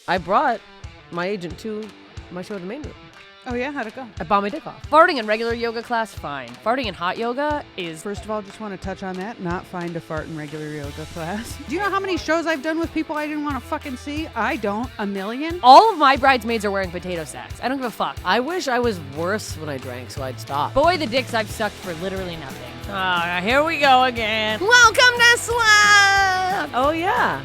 I brought my agent to my show at the main room. Oh, yeah? How'd it go? I bought my dick off. Farting in regular yoga class, fine. Farting in hot yoga is... First of all, just want to touch on that. Not fine to fart in regular yoga class. Do you know how many shows I've done with people I didn't want to fucking see? I don't. A million? All of my bridesmaids are wearing potato sacks. I don't give a fuck. I wish I was worse when I drank, so I'd stop. Boy, the dicks I've sucked for literally nothing. Here we go again. Welcome to Slobs! Oh, yeah.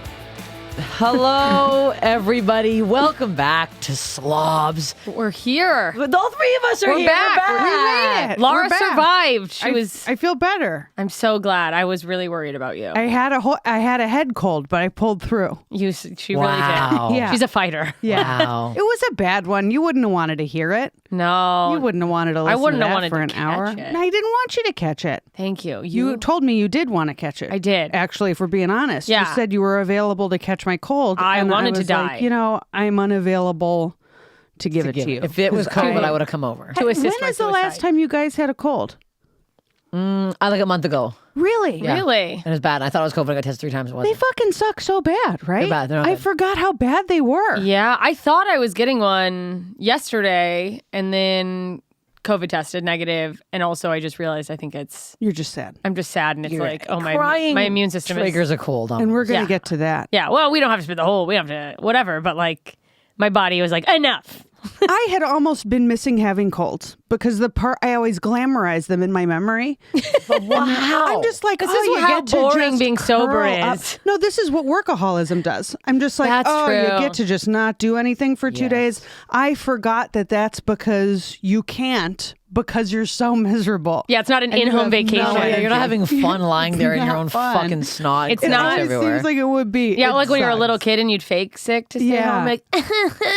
Hello, everybody. Welcome back to Slobs. We're here. All three of us are We're here. back. We're We back. made it. Laura We're back. survived. I feel better. I'm so glad. I was really worried about you. I had a head cold, but I pulled through. She Wow. really did. Yeah. She's a fighter. Yeah. Wow. It was a bad one. You wouldn't have wanted to hear it. No. You wouldn't have wanted to listen wouldn't to have that wanted for to an catch hour. it. No, I didn't want you to catch it. Thank you. You told me you did want to catch it. I did. Actually, if we're being honest. Yeah. You said you were available to catch my cold. I and wanted to was die. Like, I'm unavailable to give it to you. If it was 'Cause COVID, I would have come over. To assist When my is the last suicide. time you guys had a cold? Like a month ago. Really? Yeah. Really? And it was bad. I thought it was COVID. I got tested 3 times. It They wasn't. fucking suck so bad, right? They're bad. They're not I good. forgot how bad they were. Yeah, I thought I was getting one yesterday, and then COVID tested negative, and also I just realized I think You're just sad. I'm just sad, and it's like, oh, my Crying immune system triggers is... a cold. And we're going to Yeah. get to that. Yeah, well, we don't have to spend we don't have to, whatever, but like, my body was like, enough. I had almost been missing having colds because I always glamorize them in my memory. Wow. I'm just like, This oh, is you how get to boring just being sober curl up. is. No, this is what workaholism does. I'm just like, That's oh, you true. get to just not do anything for 2 Yes. days. I forgot that that's because you can't because you're so miserable. Yeah, it's not an And you in-home have vacation. no Oh, yeah, you're not having fun lying there in your not own fun. fucking snot. It's It not- always everywhere. seems like it would be. Yeah, It like when you were a sucks. little kid and you'd fake sick to stay Yeah. home, like,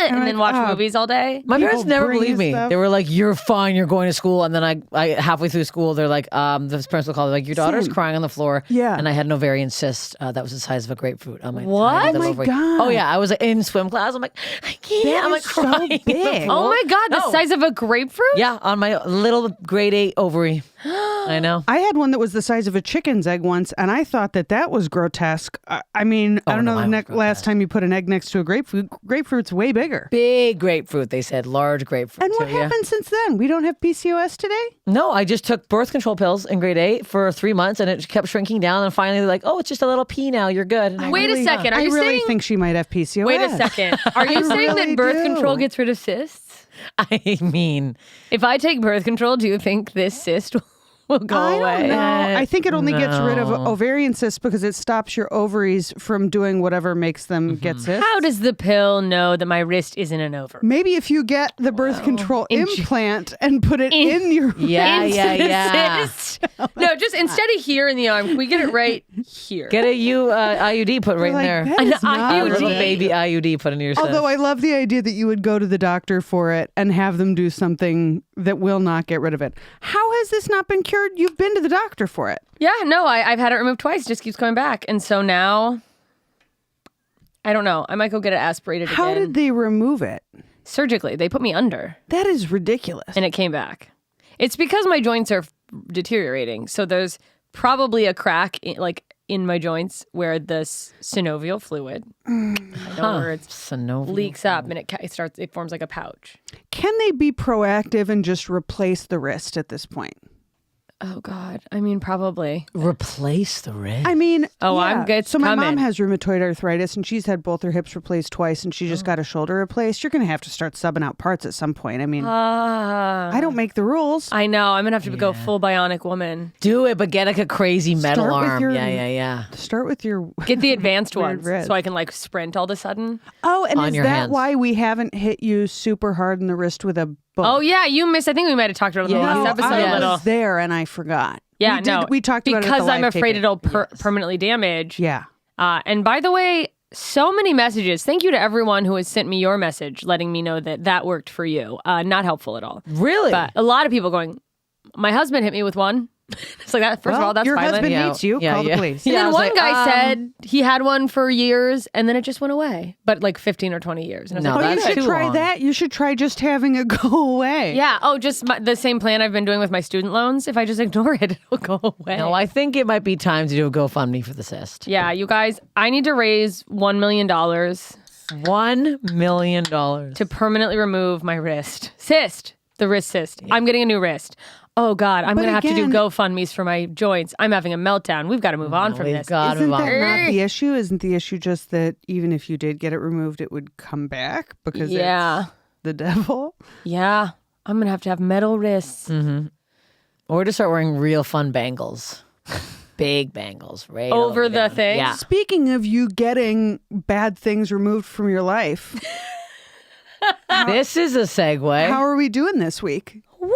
and then watch movies all day. My parents People never bring believed you me. stuff. They were like, "You're fine. You're going to school." And then I halfway through school, they're like, "The principal called. They're like, your daughter's Same. crying on the floor." Yeah. And I had an ovarian cyst that was the size of a grapefruit on my What? tiny little Oh my ovary. God. Oh yeah, I was in swim class. I'm like, I can't. That I'm like is so crying. on the big. floor. Oh my God, the No. size of a grapefruit? Yeah, on my little grade 8 ovary. I know. I had one that was the size of a chicken's egg once, and I thought that was grotesque. I mean, I don't no, know mine was the last time you put an egg next to a grapefruit. Grapefruit's way bigger. Big grapefruit. They said large grapefruit. And what too, yeah. happened since then? We don't have PCOS today? No, I just took birth control pills in grade 8 for 3 months, and it kept shrinking down. And finally, they're like, "Oh, it's just a little pee now. You're good." And I'm Wait like, a second. Are I you really saying... think she might have PCOS. Wait a second. Are you saying really that birth do. control gets rid of cysts? I mean, If I take birth control, do you think this cyst will go I away? don't know. I think it only gets rid of No. ovarian cysts because it stops your ovaries from doing whatever makes them get cysts. How does the pill know that my wrist isn't an ovary? Maybe if you get the birth control implant and put it in your yeah, Into yeah, the yeah. cyst. No, just instead of here in the arm, can we get it right here? Get a IUD put right like, in there. that is An not IUD. A little right. baby IUD put into your cyst. Although I love the idea that you would go to the doctor for it and have them do something that will not get rid of it. How has this not been cured? You've been to the doctor for it. Yeah, no, I've had it removed twice. It just keeps coming back. And so now, I don't know. I might go get it aspirated How again. did they remove it? Surgically. They put me under That is ridiculous. and it came back. It's because my joints are deteriorating. So there's probably a crack in my joints where the synovial fluid, I don't know where it Synovial. leaks up and it forms like a pouch. Can they be proactive and just replace the wrist at this point? Oh God. I mean, probably. Replace the wrist. I mean, Oh, yeah. I'm good. So my mom Coming. has rheumatoid arthritis, and she's had both her hips replaced twice, and she just got a shoulder replaced. You're going to have to start subbing out parts at some point. I mean, I don't make the rules. I know. I'm going to have to go full bionic woman. Do it, but get like a crazy metal Start with arm. your- Yeah. Start with your. Get the advanced Weird ones wrist. so I can like sprint all of a sudden. Oh, and On is your that hands. why we haven't hit you super hard in the wrist with a book? Oh yeah, you missed. I think we might have talked about it in the Yeah. last No, episode I a little. was there and I forgot. Yeah, we did, no, we talked about it at because the I'm live afraid taping. it'll permanently damage. Yeah. And by the way, so many messages. Thank you to everyone who has sent me your message, letting me know that worked for you. Not helpful at all. Really? But a lot of people going. My husband hit me with one. It's like that. First of all, that's your violent. husband Yeah. hates you. Yeah, Call the yeah. police. And Yeah, I then was one like, guy said he had one for years and then it just went away. But like 15 or 20 years. And I was No, like, Oh, you that's should too try long. that. You should try just having it go away. yeah. Oh, just the same plan I've been doing with my student loans. If I just ignore it, it'll go away. No, I think it might be time to do a GoFundMe for the cyst. Yeah, you guys, I need to raise $1 million $1 million. to permanently remove my wrist cyst, the wrist cyst. I'm getting a new wrist. Oh God, I'm But going to have to do again- GoFundMes for my joints. I'm having a meltdown. We've got to move on from We've this. got to Isn't move that on. not the issue? Isn't the issue just that even if you did get it removed, it would come back because Yeah. it's the devil? Yeah, I'm going to have metal wrists. Or to start wearing real fun bangles. Big bangles. Right Over the down. thing? Yeah. Speaking of you getting bad things removed from your life, This is a segue. how are we doing this week? Woo!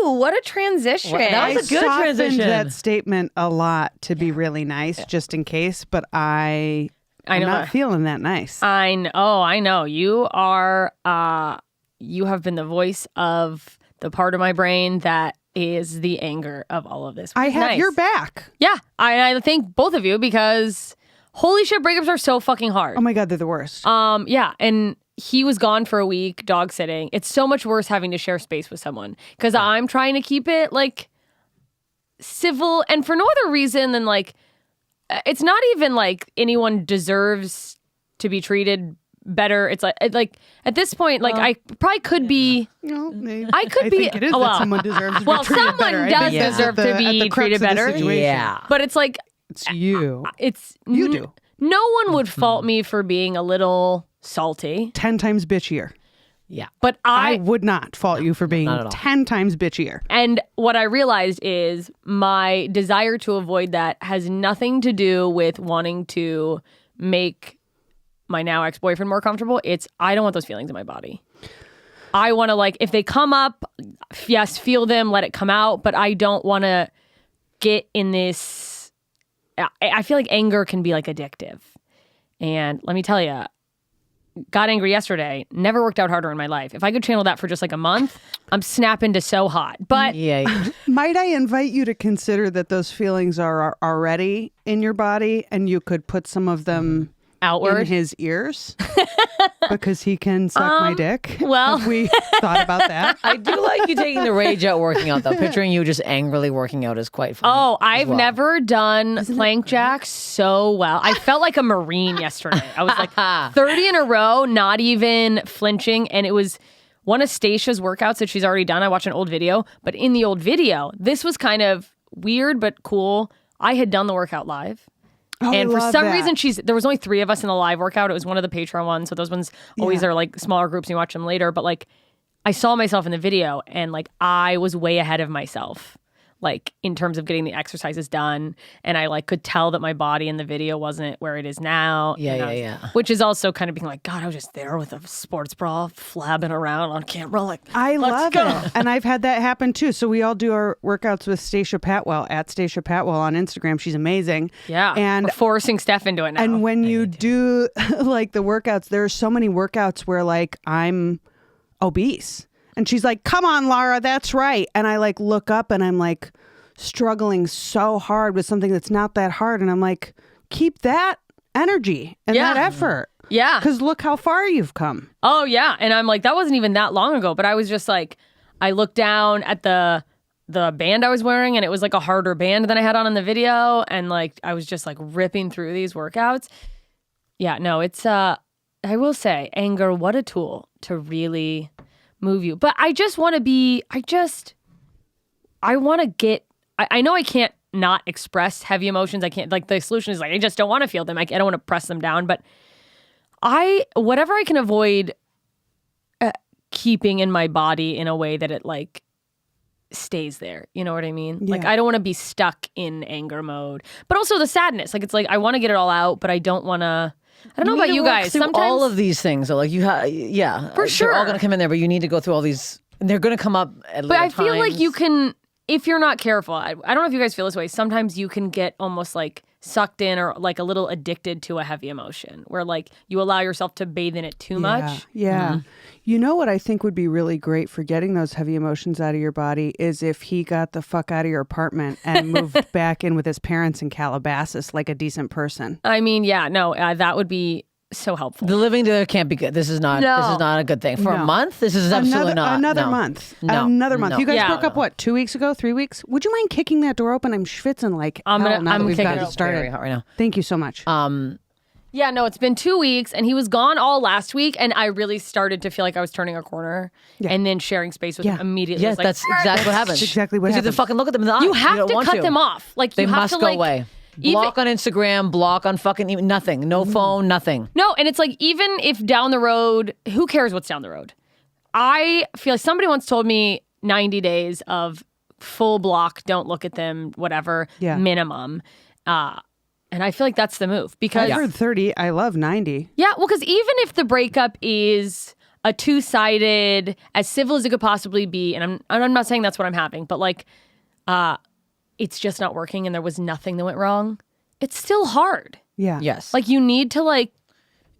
What a transition. Well, that was a good softened transition. that statement a lot to be really nice, just in case, but I'm know not that. feeling that nice. I know. Oh, I know. You are. You have been the voice of the part of my brain that is the anger of all of this. I have Nice. your back. Yeah, I thank both of you because holy shit, breakups are so fucking hard. Oh my God, they're the worst. Yeah, and he was gone for a week dog sitting. It's so much worse having to share space with someone because I'm trying to keep it like civil and for no other reason than like it's not even like anyone deserves to be treated better. It's like at this point, like I probably could be. No, I could be. think it is well, that someone deserves to be well, treated someone better. I does think that's deserve at the- to be at the crux treated of the better. situation. Yeah. But it's like It's you. it's You do. No one would fault me for being a little salty, 10 times bitchier. Yeah. but I I would not fault you for being Not at all. 10 times bitchier. and what I realized is my desire to avoid that has nothing to do with wanting to make my now ex-boyfriend more comfortable. It's I don't want those feelings in my body. I want to like if they come up, yes, feel them, let it come out, but I don't want to get in this I feel like anger can be like addictive. And let me tell you, got angry yesterday, never worked out harder in my life. If I could channel that for just like a month, I'm snapping to so hot. But Yeah. Might I invite you to consider that those feelings are already in your body and you could put some of them outward. in his ears because he can suck my dick? well- Have we thought about that? I do like you taking the rage out working out, though. Picturing you just angrily working out is quite funny. Oh, as I've well. never done plank jacks so well. I felt like a Marine yesterday. I was like 30 in a row, not even flinching. And it was one of Stacia's workouts that she's already done. I watched an old video, but in the old video, this was kind of weird but cool. I had done the workout live. Oh, And I for love some that. reason, there was only 3 of us in the live workout. It was one of the Patreon ones. So those ones always Yeah. are like smaller groups and you watch them later. But like, I saw myself in the video and like, I was way ahead of myself, like in terms of getting the exercises done. And I like could tell that my body in the video wasn't where it is now. Yeah, And I yeah, was- yeah. Which is also kind of being like, God, I was just there with a sports bra flabbing around on camera. Like, I let's love go. it. And I've had that happen too. So we all do our workouts with Stacia Patwell at Stacia Patwell on Instagram. She's amazing. Yeah. And we're forcing Steph into it now. And when you do like the workouts, there are so many workouts where like I'm obese. And she's like, come on, Lara, that's right. And I like look up and I'm like struggling so hard with something that's not that hard. And I'm like, keep that energy and Yeah. that effort. yeah. Because look how far you've come. Oh yeah, and I'm like that wasn't even that long ago, but I was just like I looked down at the band I was wearing and it was like a harder band than I had on in the video and like I was just like ripping through these workouts. Yeah, no, it's I will say anger what a tool to really move you. But I just want to be I want to get I know I can't not express heavy emotions. I can't like the solution is like I just don't want to feel them. I don't want to press them down, but whatever I can avoid keeping in my body in a way that it like stays there. You know what I mean? Like Yeah. I don't want to be stuck in anger mode, but also the sadness. Like it's like I want to get it all out, but I don't want to. I don't know about you guys. Through Sometimes all of these things, so like you have, yeah, For sure. they're all going to come in there, but you need to go through all these. And they're going to come up at But later I feel like times. you can, if you're not careful, I don't know if you guys feel this way. Sometimes you can get almost like sucked in or like a little addicted to a heavy emotion where like you allow yourself to bathe in it too much. Yeah. You know what I think would be really great for getting those heavy emotions out of your body is if he got the fuck out of your apartment and moved back in with his parents in Calabasas like a decent person. I mean, yeah, no, that would be so helpful. The living together can't be good. This is not. No. This is not a good thing for a No. month. This is absolutely not. Another no. month. No. Another month. No. You guys Yeah. broke up, what, 2 weeks ago, 3 weeks? Would you mind kicking that door open? I'm schwitzing like I'm hell gonna- now I'm that we've kicking got it it open. started. Very hot right now. Thank you so much. Yeah, no, it's been 2 weeks, and he was gone all last week, and I really started to feel like I was turning a corner, and then sharing space with him immediately. Yeah, was like, that's exactly what happens. That's exactly what You have to happens. fucking look at them in the eye. You have don't to want cut them off. Like They you have must to go like away. even- Block on Instagram, block on fucking nothing. No phone, nothing. No, and it's like even if down the road, who cares what's down the road? I feel like somebody once told me 90 days of full block, don't look at them, whatever, minimum. And I feel like that's the move because I've heard 30. I love 90. yeah, well, because even if the breakup is a two-sided, as civil as it could possibly be, and I'm not saying that's what I'm having, but like, it's just not working, and there was nothing that went wrong. It's still hard. Yeah. Yes. Like you need to like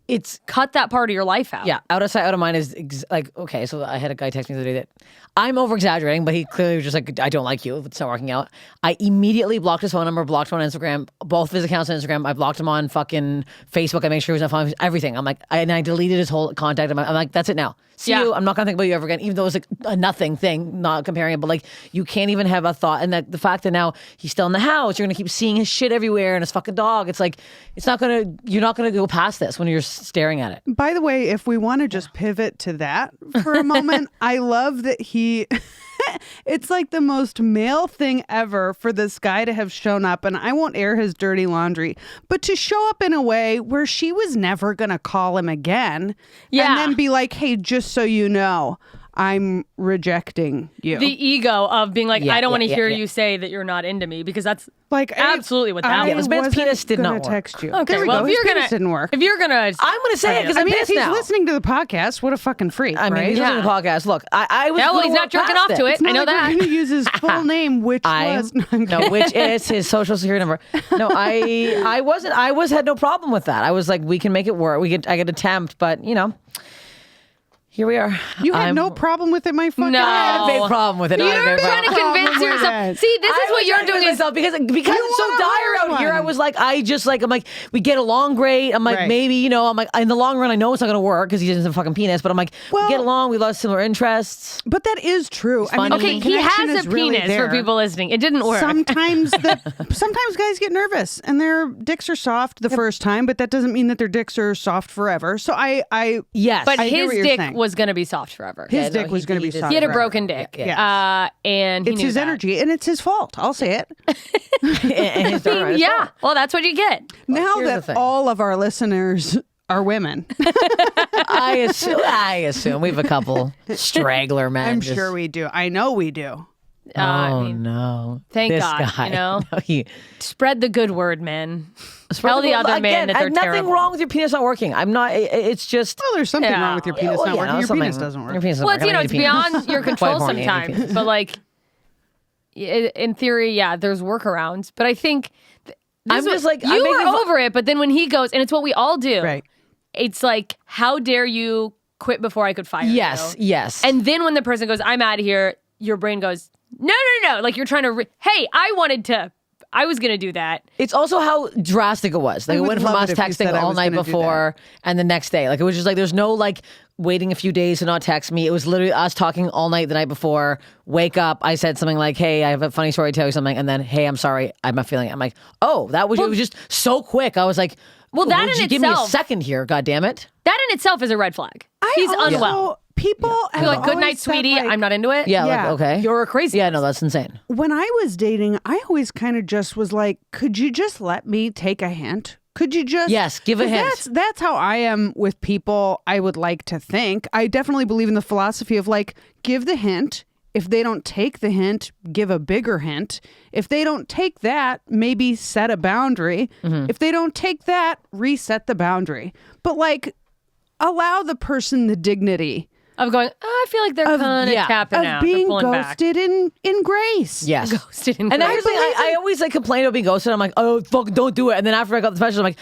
it's cut that part of your life out. Yeah, out of sight, out of mind is like, okay, so I had a guy text me the other day that I'm over exaggerating, but he clearly was just like, I don't like you. It's not working out. I immediately blocked his phone number, blocked him on Instagram, both of his accounts on Instagram. I blocked him on fucking Facebook. I made sure he was not following everything. I'm like, and I deleted his whole contact. I'm like, that's it now. See you. I'm not gonna think about you ever again, even though it's like a nothing thing, not comparing it, but like you can't even have a thought. And that the fact that now he's still in the house, you're gonna keep seeing his shit everywhere and his fucking dog. It's like, you're not gonna go past this when you're staring at it. By the way, if we want to just pivot to that for a moment, I love that it's like the most male thing ever for this guy to have shown up, and I won't air his dirty laundry, but to show up in a way where she was never going to call him again. Yeah. And then be like, hey, just so you know, I'm rejecting you. The ego of being like, Yeah, I don't want to yeah, hear yeah. you say that you're not into me because that's like absolutely what that I was. This man's wasn't penis did gonna not work. text you. Okay, There we well, go. if His you're penis gonna, didn't work. if you're gonna, I'm gonna say it because I I'm mean, if pissed he's now. listening to the podcast, what a fucking freak, I mean, right? he's listening to the podcast. Look, I was. yeah, well, gonna he's not work jerking past off to it. It's not I know like that. We're gonna use his full name, which was which is his social security number. No, I wasn't. Had no problem with that. I was like, we can make it work. I could attempt, but here we are. You had no problem with it, my fucking No. I had a big problem with it. No, I had a You're big trying to problem. convince Problem with yourself. it. See, this is I what was you're trying to doing. convince myself because You it's so want a dire hard out here. one. I was like, I'm like, we get along great. I'm like, Right. maybe I'm like, in the long run, I know it's not going to work because he doesn't have a fucking penis. But I'm like, Well- we get along. We love similar interests. But that is true. I mean, funny. Okay, the he connection has is a really penis there. for people listening. It didn't work. Sometimes guys get nervous and their dicks are soft the first time, but that doesn't mean that their dicks are soft forever. So I Yes, but I hear his what you're dick saying. was going to be soft forever. his no, dick was he- going to he be did- soft. He had a forever. broken dick. Yeah. And he It's knew his that. energy, and it's his fault. I'll say it. And his daughter as Yeah. well. Well, that's what you get. Now here's the that thing. all of our listeners are women, I assume we have a couple straggler men. I'm just- sure we do. I know we do. I Oh mean, no! thank This God, guy. you know? No, he, spread the good word, men. Tell the other man that they're nothing terrible. wrong with your penis not working. I'm not. It's just. Well, there's something Yeah. wong with your penis well, not yeah, working. Your something- penis doesn't work. Your penis doesn't Well, work. it's, I don't it's need a penis. beyond your Quite control horny, I need a sometimes. penis. But like, in theory, yeah, there's workarounds. But I think I'm just like, I'm you making were fun- over it. But then when he goes, and it's what we all do. Right. It's like, how dare you quit before I could fire you? Yes, yes. And then when the person goes, I'm out of here, your brain goes, no. Like you're trying to, hey, I was going to do that. it's also how drastic it was. Like I it would went from love us it if you said texting I all was night gonna do before and the next day. Like it was just like there's no like waiting a few days to not text me. It was literally us talking all night the night before. Wake up, I said something like, "Hey, I have a funny story to tell you something," and then, "Hey, I'm sorry, I'm not feeling it." I'm like, "Oh, it was just so quick." I was like, Well, that would in you give me a itself- second here, God damn it. That in itself is a red flag. He's also- unwell. People have You're like, good always night, said, sweetie. like, I'm not into it. Yeah, Yeah. like okay, You're crazy. Yeah, no, that's insane. When I was dating, I always kind of just was like, could you just let me take a hint? Could you just Yes, give a 'Cause hint. That's how I am with people. I would like to think. I definitely believe in the philosophy of like, give the hint. If they don't take the hint, give a bigger hint. If they don't take that, maybe set a boundary. Mm-hmm. If they don't take that, reset the boundary. But like, allow the person the dignity Of going, I feel like they're kind of yeah, tapping of out. being They're pulling back. ghosted in grace. Yes. Ghosted in And grace. actually, I always like complain about being ghosted. I'm like, oh, fuck, don't do it. And then after I got the special, I'm like,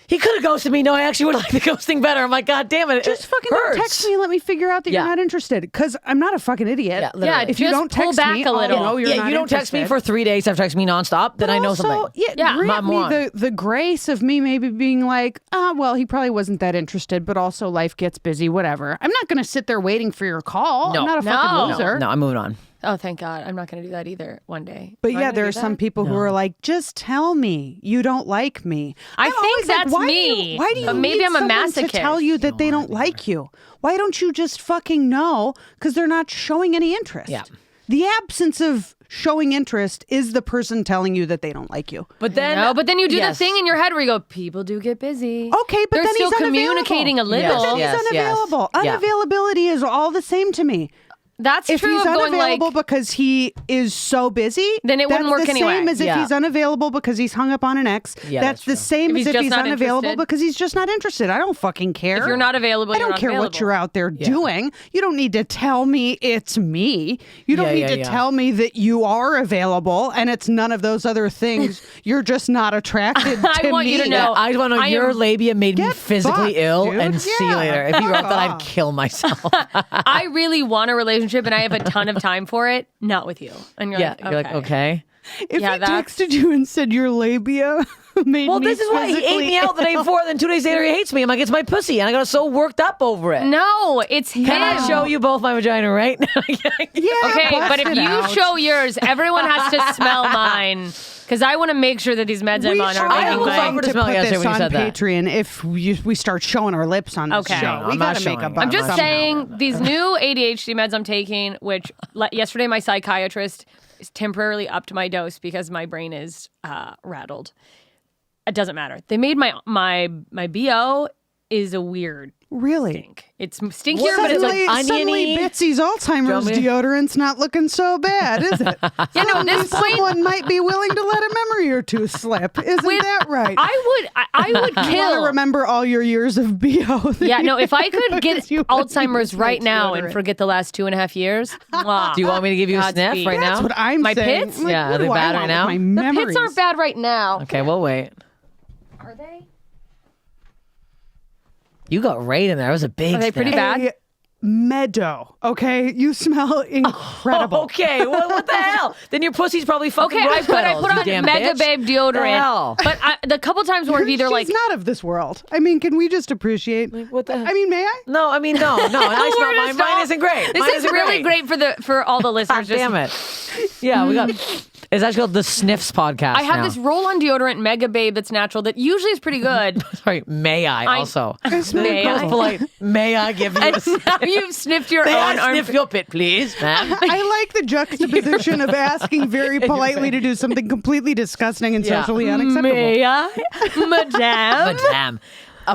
he could have ghosted me. No, I actually would like the ghosting better. I'm like, God damn it. Just it fucking hurts. text me and let me figure out that Yeah. you're not interested. Because I'm not a fucking idiot. Yeah, literally. Yeah, If you just don't pull text back me, a I'll little. know you're Yeah, not you don't text me interested. for 3 days after texting me nonstop, then I know Also, something. Yeah, I'm grant on. me the grace of me maybe being like, well, he probably wasn't that interested, but also life gets busy, whatever. I'm not going to sit there waiting for your call. No. I'm not a No. fucking No. loser. No, I'm moving on. Oh, thank God. I'm not going to do that either one day. But Am I yeah, gonna there do are some that? people who are like, just tell me you don't like me. I I'm think always like, that's why me. Why do you But maybe need I'm a someone to masochist. tell you that they don't like you? Why don't you just fucking know? Because they're not showing any interest. Yeah. The absence of showing interest is the person telling you that they don't like you. But then, No, but then you do yes. the thing in your head where you go, people do get busy. Okay, but They're then still he's communicating a unavailable. little. But then Yes, he's yes. unavailable. Yeah. Unavailability is all the same to me. That's If true he's of going unavailable like, because he is so busy, Then it wouldn't that's work the anyway. same as if Yeah. he's unavailable because he's hung up on an ex. Yeah, that's that's the true. same If as he's if just he's not unavailable interested. because he's just not interested. I don't fucking care. if you're not available, I you're don't not care available. what you're out there doing. You don't need to tell me it's me. You don't Yeah, need yeah, to yeah. tell me that you are available and it's none of those other things. You're just not attracted to I want me. you to know- I want to know I your am- labia made me Get physically fucked, ill, dude. and see you Yeah. later. If you wrote that, I'd off. kill myself. I really want a relationship and I have a ton of time for it. Not with you. And you're Yeah, like, you're like, okay. If Yeah, he that's- texted you and said your labia made Well, me this is why he ate physically me out the day before. Then 2 days later, he hates me. I'm like, it's my pussy, and I got so worked up over it. No, it's him. Can I show you both my vagina right now? Yeah, Okay, bust but if it you out. show yours, everyone has to smell mine. Because I want to make sure that these meds I'm on are I making almost my... offered to to smell put yesterday this when you on said that. Patreon if we start showing our lips on this Okay. show. No, We I'm not got to make a showing. buck I'm just somehow. saying these new ADHD meds I'm taking, which yesterday my psychiatrist is temporarily upped my dose because my brain is rattled. It doesn't matter. They made my BO is a weird Really? stink. It's stinkier, but it's Suddenly, like suddenly oniony. Bitsy's Alzheimer's Do you want deodorant's not looking so bad, is it? yeah, no, at this point Someone might be willing to let a memory or two slip. Isn't that right? I would You want kill. to remember all your years of BO. Yeah, no, if I could get Because you wouldn't Alzheimer's use my right now and deodorant. forget the last 2.5 years, mwah. Do you want me to give you a sniff Godspeed. right That's now? what I'm My saying. pits? I'm like, Yeah, what are they do I bad right want now? with The My memories. pits aren't bad right now. Okay, we'll wait. Are they? You got right in there. It was a big Are they pretty sniff. bad? A meadow. Okay, you smell incredible. Okay, what the hell? Then your pussy's probably fucking Okay, rose but I petals, put you on damn Mega bitch. Babe The deodorant. hell? But the couple times where I've either She's like not of this world. I mean, can we just appreciate? What the? I mean, may I? No, I mean no. I We're smell gonna mine. stop. Mine isn't great. This Mine is isn't really great for all the listeners. God damn it. Yeah, we got. It's actually called the Sniffs podcast. I have now. this roll-on deodorant Mega Babe that's natural that usually is pretty good. Sorry, may I also? May Most I? polite. May I give you a And sniff? now you've sniffed your May own I sniff armpit. your pit, please, ma'am? I like the juxtaposition of asking very politely to do something completely disgusting and Yeah. socially unacceptable. May I, madame? Madame,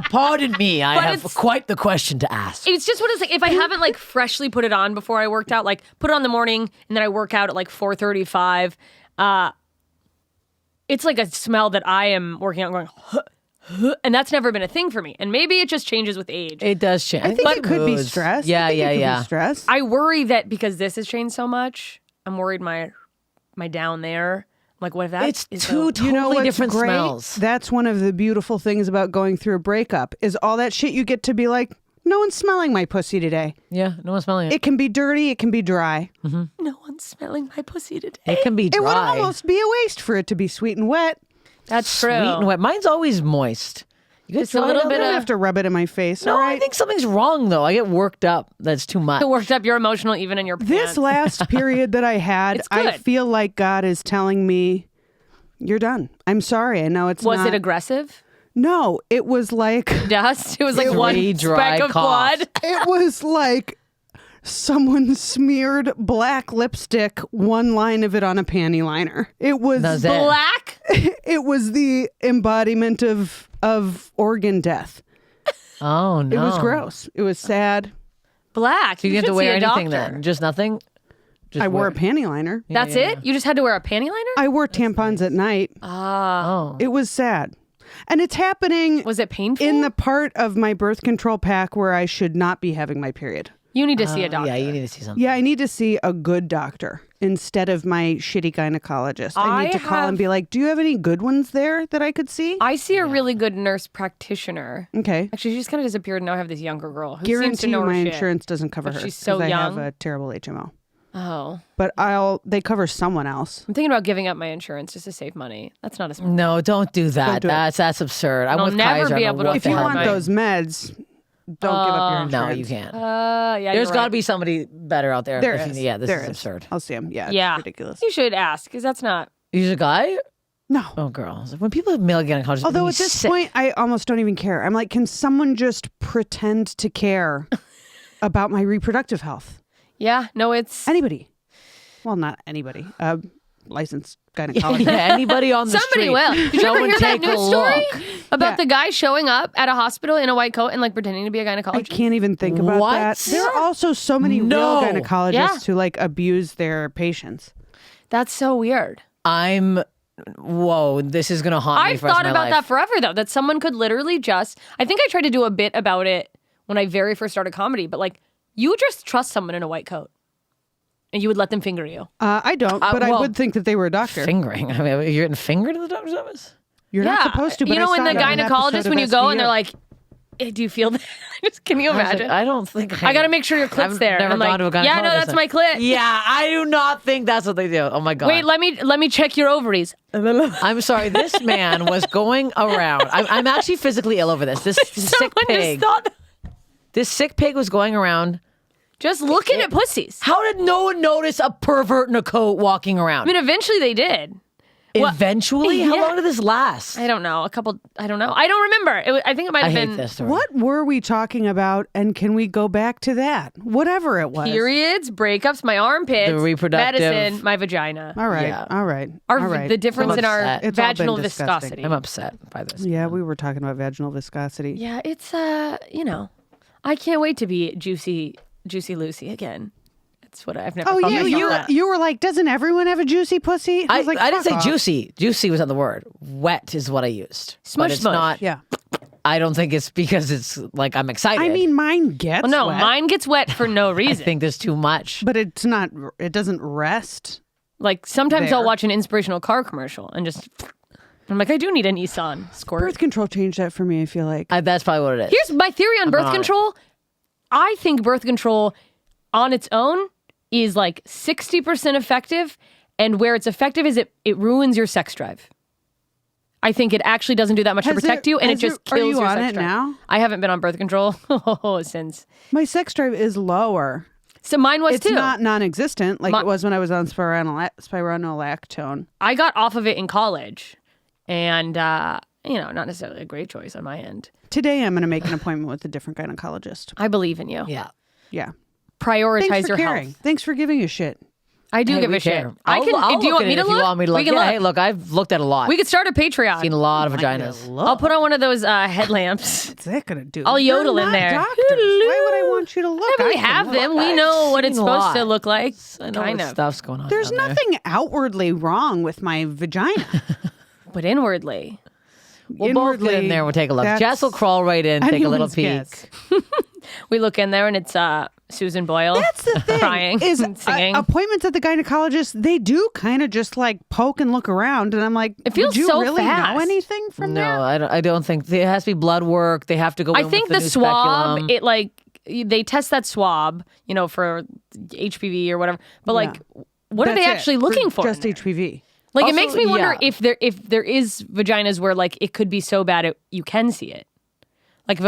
pardon me. I But have it's- quite the question to ask. It's just what it's like. If I haven't like freshly put it on before I worked out, like put it on in the morning and then I work out at like 4:35. It's like a smell that I am working out going, huh, huh, and that's never been a thing for me. And maybe it just changes with age. It does change. I think it could be stress. Yeah, I think yeah, it could yeah. Be stress. I worry that because this has changed so much, I'm worried my down there. Like, what if that It's is too the- You know totally what's different great? smells. That's one of the beautiful things about going through a breakup is all that shit you get to be like, no one's smelling my pussy today. Yeah, no one's smelling it. It can be dirty, it can be dry. no one's smelling my pussy today. It can be It would dry. almost be a waste for it to be sweet and wet. That's true. Sweet and wet. Mine's always moist. You get Just a little dry bit I down don't there? have to rub it in my face. No, all right? I think something's wrong though. I get worked up. That's too much. It worked up your emotional even in your pants. This last period that I had, It's I good. feel like God is telling me, you're done. I'm sorry. I know it's was not. it aggressive? No, it was like Dust? It was like Three one dry speck of coughs. blood. it was like someone smeared black lipstick, one line of it on a panty liner. It was That's it. Black? it was the embodiment of organ death. Oh no. It was gross. It was sad. Black. So you didn't have to should wear see a anything doctor. then? Just nothing? Just I wore a wear- panty liner. That's it? You just had to wear a panty liner? I wore tampons at night. Oh. It was sad. And it's happening Was it painful? in the part of my birth control pack where I should not be having my period. You need to see a doctor. Yeah, you need to see something. Yeah, I need to see a good doctor instead of my shitty gynecologist. I need I to call and have- be like, do you have any good ones there that I could see? I see a really good nurse practitioner. Okay. Actually, she just kind of disappeared. Now I have this younger girl who seems to Guarantee know you her my shit. insurance doesn't cover But her. she's so 'cause I young. have a terrible HMO. Oh. But they cover someone else. I'm thinking about giving up my insurance just to save money. That's not a smart. No, don't do that. Don't do it. that's absurd. I'm I'll with never Kaiser. be I don't able know to what If the you hell afford want I'm my- those meds, don't give up your insurance. No, you can't. Yeah, There's you're got to right. be somebody better out there. There If is. you- yeah, this There is absurd. I'll see him. Yeah, Yeah. it's ridiculous. You should ask because that's not. He's a guy? No. Oh, girl. I was like, when people have male gynecologists, Although it at this sick. point, I almost don't even care. I'm like, can someone just pretend to care about my reproductive health? Yeah, no, it's Anybody. Well, not anybody. Licensed gynecologist. yeah, anybody on the somebody street. will. Did you ever Someone hear that take a news story look. about Yeah. the guy showing up at a hospital in a white coat and like pretending to be a I gynecologist? can't even think about What? that. There are also so many No. real gynecologists Yeah. who like abuse their patients. That's so weird. Whoa, this is going to haunt me I've for the rest thought of my about life. that forever though. That someone could literally just. I think I tried to do a bit about it when I very first started comedy, but like you just trust someone in a white coat, and you would let them finger you. I don't, but I well, would think that they were a doctor. Fingering. I mean, you're getting fingered in the doctor's office? You're not supposed to. But you know, I when saw the it on an gynecologist, episode when of you go and SVU. they're like, "Do you feel that?" Just can you I was like, imagine? I don't think I got to make sure your clip's I've there. never I'm like, gone to a gynecologist. yeah, no, that's my clit. Yeah, I do not think that's what they do. Oh my God. Wait, let me check your ovaries. I'm sorry. This man was going around. I'm actually physically ill over this. This sick Someone pig. just thought, This sick pig was going around. just looking at pussies. How did no one notice a pervert in a coat walking around? I mean, eventually they did. well, Eventually? How yeah. long did this last? I don't know. I don't know. I don't remember. I think it might I have hate been this story. What were we talking about? And can we go back to that? Whatever it was. periods, breakups, my armpits, The reproductive- medicine, my vagina. All right. Yeah. All right. Our, all right. The difference I'm in our upset. It's all been vaginal disgusting. viscosity. I'm upset by this. Yeah, we were talking about vaginal viscosity. Yeah, it's I can't wait to be juicy Lucy again. That's what I've never. Oh, called you myself that. you were like, doesn't everyone have a juicy pussy? I was like, didn't fuck say off. juicy. Juicy was not the word. Wet is what I used. Smush, but it's smush. not. Yeah. I don't think it's because it's like I'm excited. I mean, mine gets Well, no, wet, mine gets wet for no I reason. think there's too much. but it's not. It doesn't rest. Like sometimes I'll There. watch an inspirational car commercial and just. I'm like, I do need a Nissan squirt. Birth control changed that for me. I feel like. That's probably what it is. Here's my theory on birth on it. control. I think birth control on its own is like 60% effective, and where it's effective is it ruins your sex drive. I think it actually doesn't do that much to Has protect it- you, and it has just it- are kills you your on sex it drive. now? I haven't been on birth control since. My sex drive is lower. So mine was It's too. not non-existent like My- it was when I was on spironolactone. I got off of it in college, and not necessarily a great choice on my end. Today, I'm going to make an appointment with a different gynecologist. I believe in you. Yeah. Yeah. Prioritize Thanks for your caring. health. Thanks for giving a shit. I do Hey, give we a shit. care. I can. I'll do you look want at me it to if look? you want me to look. We can Yeah, look. hey, look, I've looked at a lot. We could start a Patreon. seen a lot of vaginas. I'll put on one of those headlamps. What's that going to do? I'll yodel You're in not there. Doctors. Why would I want you to look? Yeah, but we I can have look. them. We know what it's seen a supposed to lot. look like. I know Kind what of. stuff's going on. There's down there. nothing outwardly wrong with my vagina. But inwardly. We'll both get in Inwardly, there. We'll take a look. that's Jess will crawl right in, take a little anyone's peek. guess. We look in there and it's Susan Boyle. That's the thing. Crying is and singing. appointments at the gynecologist, they do kind of just like poke and look around, and I'm like, It feels would you so really fast. know anything from No, there? I don't think there has to be blood work. They have to go. I in think with the new swab, speculum. it like they test that swab, for HPV or whatever. But like, what are they That's it, actually looking for? Just in there? HPV. Like Also, it makes me wonder yeah. if there is vaginas where like it could be so bad you can see it. If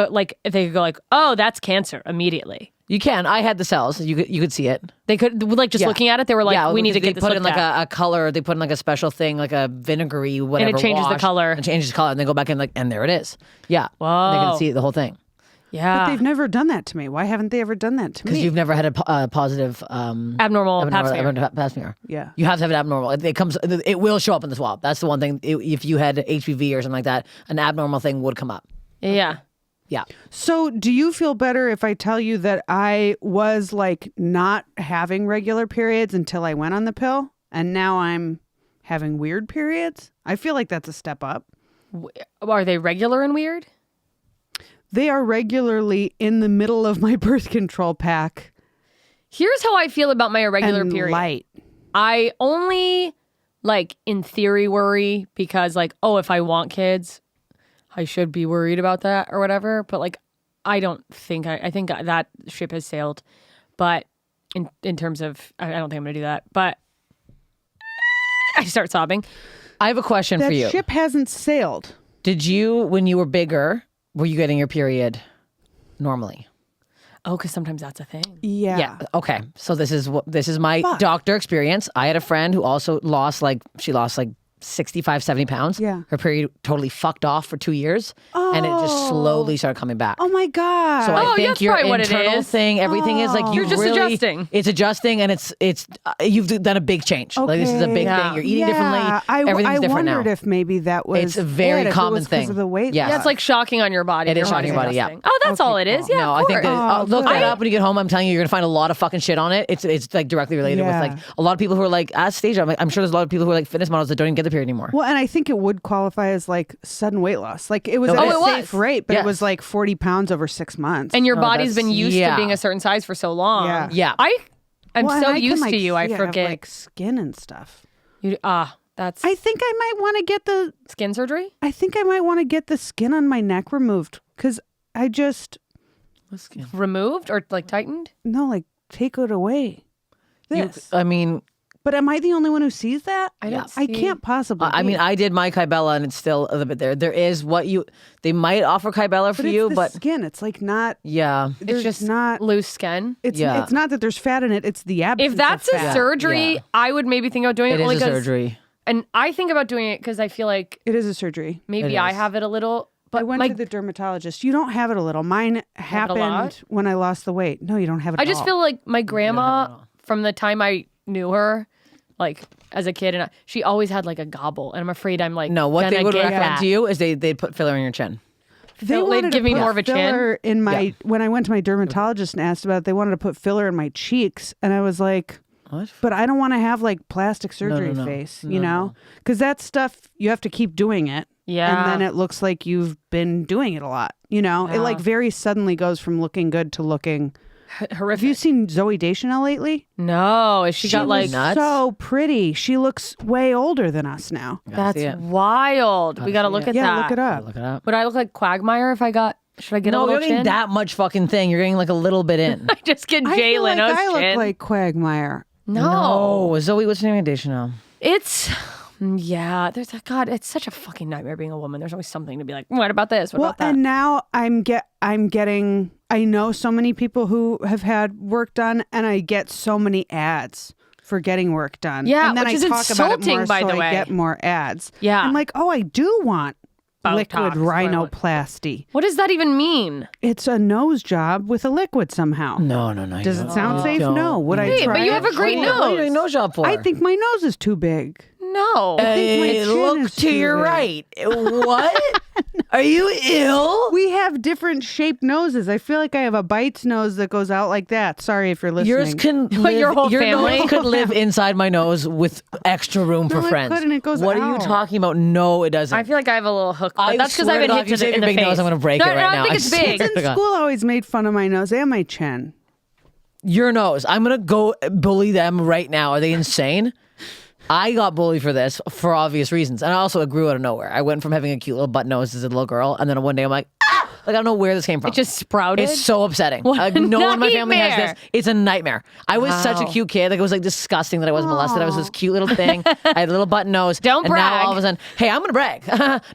they could go like, oh, that's cancer immediately. You can. I had the cells. You could see it. They could like just Yeah. looking at it. They were like, yeah, we need to because get they this put in looked like at. a color. They put in like a special thing, like a vinegary whatever. changes the wash, color. And changes the color, and then go back in and there it is. Yeah. Whoa. They can see the whole thing Yeah, They've never done that to me. Why haven't they ever done that to because me? you've never had a positive abnormal pap smear. pap smear. Yeah. You have to have it abnormal. It comes. It will show up in the swab. That's the one thing. If you had HPV or something like that, an abnormal thing would come up. Yeah. Yeah. So, do you feel better if I tell you that I was like not having regular periods until I went on the pill, and now I'm having weird periods? I feel like that's a step up. Are they regular and weird? They are regularly in the middle of my birth control pack Here's how I feel about my irregular and period. light. I only in theory worry because if I want kids, I should be worried about that or whatever. But I don't think I think that ship has sailed. But in terms of, I don't think I'm gonna do that. But I start sobbing. I have a question That for you. ship hasn't sailed. Did you, when you were bigger, were you getting your period normally. Oh, because sometimes that's a thing. Yeah. Yeah. Okay. So this is my doctor experience. I had a friend who also lost like 65, 70 pounds. Yeah. Her period totally fucked off for 2 years. And it just slowly started coming back. Oh my God. So I Oh, think that's your probably what it internal is. thing, everything is like You're just adjusting. It's adjusting, and it's you've done a big change. Like this is a big Yeah. thing. You're eating differently. I Everything's different wondered now. if maybe that was It's a very it, if it common was 'cause thing. of the weight Yes. loss. Yeah, it's like shocking on your body. It is Your shocking body's your body, yeah. adjusting. Oh, that's all it is. No, Yeah, I of think course. that look that good. up when you get home. I'm telling you, you're gonna find a lot of fucking shit on it. It's like directly related Yeah. with like a lot of people who are like at stage. I'm sure there's a lot of people who are like fitness models that don't even get the period anymore. Well, and I think it would qualify as like sudden weight loss. Like it was Oh, at it a was. safe rate, but Yes. it was like 40 pounds over 6 months. And your Oh, body's been that's- used to yeah. being a certain size for so long. Yeah. Yeah. I'm Well, and so I can, used like, to you, I have, forget. like skin and stuff. That's I think I might want to get the. skin surgery? I think I might want to get the skin on my neck removed because I just Removed or like tightened? like take it away. This. I mean, but am I the only one who sees that? I don't I see- can't possibly. I mean, be. I did my Kybella, and it's still a little bit there. There is they might offer Kybella for but you, it's the but skin. It's like not. yeah. There's It's just not. loose skin. It's Yeah. it's not that there's fat in it. It's the absence. If that's of a fat. surgery, Yeah. I would maybe think about doing it, It only is a 'cause- surgery. And I think about doing it because I feel like It is a surgery. maybe It I is. have it a little. But I went my, to the dermatologist. You don't have it a little. Mine it a happened lot? when I lost the weight. No, you don't have it. I at just all. feel like my grandma, from the time I knew her, like as a kid, and she always had like a gobble, and I'm afraid I'm like No, what gonna they would get recommend that. to you is they'd put filler in your chin. They'd wanted to give me put more of a chin? filler in my when I went to my dermatologist and asked about it. They wanted to put filler in my cheeks, and I was like, What? but I don't want to have like plastic surgery no. face, you know, because that stuff you have to keep doing it. Yeah. And then it looks like you've been doing it a lot. You know, it like very suddenly goes from looking good to looking. Horrific. Have you seen Zoe Deschanel lately? No, is she got like was nuts? so pretty. She looks way older than us now. that's see it. wild. We got to see look it. at Yeah, that. look it up. Look it up. Would I look like Quagmire if I got? Should I get a No, little you're getting chin? that much fucking thing. You're getting like a little bit in. Just get I Jay feel like Leno's I look chin. like Quagmire. no. Oh, Zoe, what's your name? Deschanel. It's yeah. There's a God. It's such a fucking nightmare being a woman. There's always something to be like. What about this? What Well, about that? and now I'm getting. I know so many people who have had work done, and I get so many ads for getting work done. Yeah, and then which I is talk about it insulting, more, by so the I way. get more ads. Yeah. I'm like, oh, I do want Botox, liquid what I want. rhinoplasty. What does that even mean? It's a nose job with a liquid somehow. No. Does it sound safe? No. Would I Hey, try but you it? have a great What are you doing nose. nose job for? I think my nose is too big. No. think my Hey, chin look is to too your big. right. What? Are you ill? We have different shaped noses. I feel like I have a Bites nose that goes out like that. Sorry if you're listening. Yours can live, your whole family? nose could live inside my nose with extra room for No, it friends. couldn't. It goes what are you out. talking about? No, it doesn't. I feel like I have a little hook. But I that's because swear I've been to God, hit if you to say the, your in the big face. nose, I'm gonna break no, it right no, now. I think I it's swear big. to in God. school always made fun of my nose and my chin. Your nose. I'm gonna go bully them right now. Are they insane? I got bullied for this for obvious reasons, and I also grew out of nowhere. I went from having a cute little butt nose as a little girl, and then one day I'm like, ah! Like I don't know where this came from. It just sprouted. It's so upsetting. What Like a no one in my family has nightmare. this. It's a nightmare. I was such a Wow. cute kid. Like it was like disgusting that I was molested. I was this cute little thing. I had a little button nose. Don't and brag. Now all of a sudden, hey, I'm gonna brag.